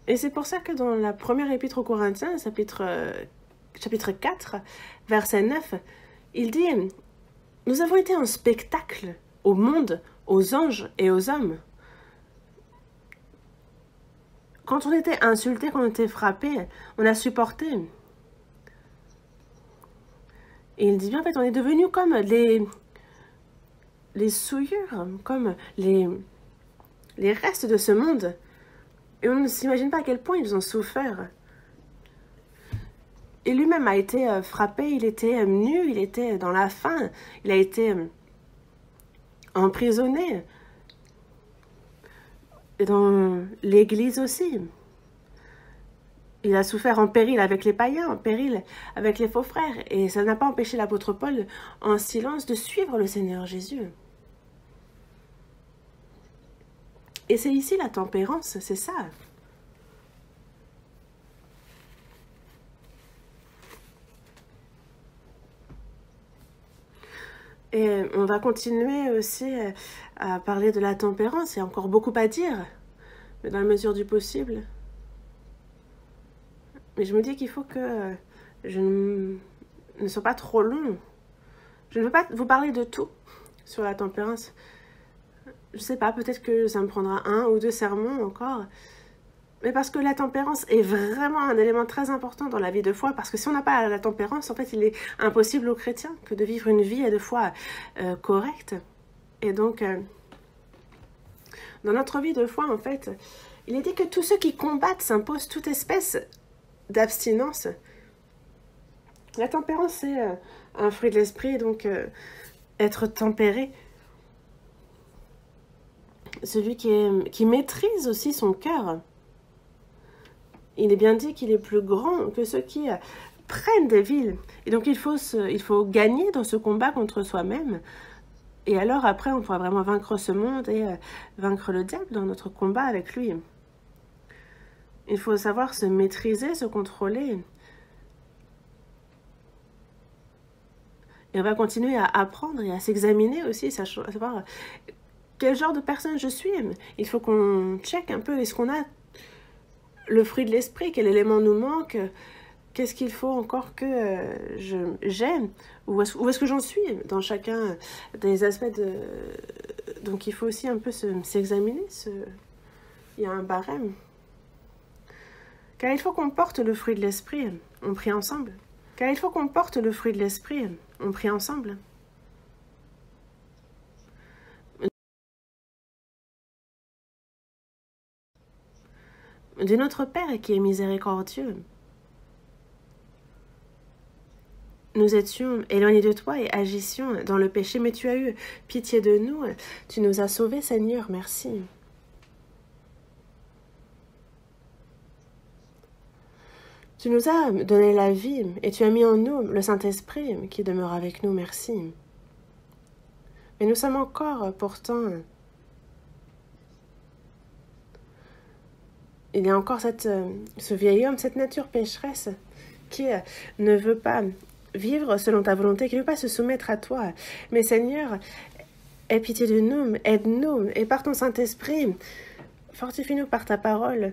Et c'est pour ça que dans la première épître aux Corinthiens, chapitre 4, verset 9, il dit « Nous avons été un spectacle au monde, aux anges et aux hommes. » Quand on était insulté, quand on était frappé, on a supporté. Et il dit bien, en fait, on est devenus comme les souillures, comme les restes de ce monde. Et on ne s'imagine pas à quel point ils ont souffert. Et lui-même a été frappé, il était nu, il était dans la faim, il a été emprisonné. Et dans l'église aussi. Il a souffert en péril avec les païens, en péril avec les faux frères. Et ça n'a pas empêché l'apôtre Paul, en silence, de suivre le Seigneur Jésus. Et c'est ici la tempérance, c'est ça. Et on va continuer aussi à parler de la tempérance. Il y a encore beaucoup à dire, mais dans la mesure du possible. Mais je me dis qu'il faut que je ne sois pas trop long. Je ne veux pas vous parler de tout sur la tempérance. Je sais pas, peut-être que ça me prendra 1 ou 2 sermons encore. Mais parce que la tempérance est vraiment un élément très important dans la vie de foi. Parce que si on n'a pas la tempérance, en fait, il est impossible aux chrétiens que de vivre une vie de foi correcte. Et donc, dans notre vie de foi, en fait, il est dit que tous ceux qui combattent s'imposent toute espèce d'abstinence La tempérance, c'est un fruit de l'esprit, donc être tempéré. Celui qui maîtrise aussi son cœur. Il est bien dit qu'il est plus grand que ceux qui prennent des villes. Et donc il faut gagner dans ce combat contre soi-même. Et alors après, on pourra vraiment vaincre ce monde et vaincre le diable dans notre combat avec lui. Il faut savoir se maîtriser, se contrôler. Et on va continuer à apprendre et à s'examiner aussi, savoir quel genre de personne je suis. Il faut qu'on check un peu, est-ce qu'on a le fruit de l'esprit, quel élément nous manque, qu'est-ce qu'il faut encore que j'aime, où est-ce que j'en suis dans chacun des aspects de... Donc il faut aussi un peu s'examiner, il y a un barème. Car il faut qu'on porte le fruit de l'esprit, on prie ensemble. Car il faut qu'on porte le fruit de l'esprit, on prie ensemble. De notre Père qui est miséricordieux, nous étions éloignés de toi et agissions dans le péché, mais tu as eu pitié de nous, tu nous as sauvés, Seigneur, merci. Tu nous as donné la vie et tu as mis en nous le Saint-Esprit qui demeure avec nous, merci. Mais nous sommes encore pourtant... Il y a encore ce vieil homme, cette nature pécheresse qui ne veut pas vivre selon ta volonté, qui ne veut pas se soumettre à toi. Mais Seigneur, aie pitié de nous, aide-nous et par ton Saint-Esprit, fortifie-nous par ta parole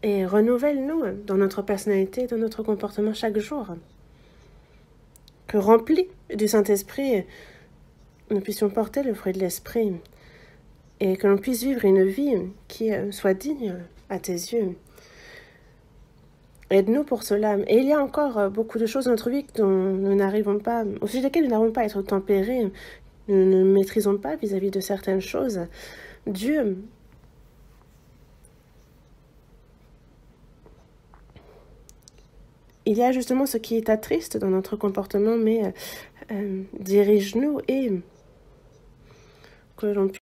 et renouvelle-nous dans notre personnalité, dans notre comportement chaque jour. Que remplis du Saint-Esprit, nous puissions porter le fruit de l'Esprit et que l'on puisse vivre une vie qui soit digne à tes yeux. Aide-nous pour cela. Et il y a encore beaucoup de choses dans notre vie dont nous n'arrivons pas, au sujet desquelles nous n'arrivons pas à être tempérés. Nous ne maîtrisons pas vis-à-vis de certaines choses. Dieu, il y a justement ce qui t'attriste dans notre comportement, mais dirige-nous et que l'on puisse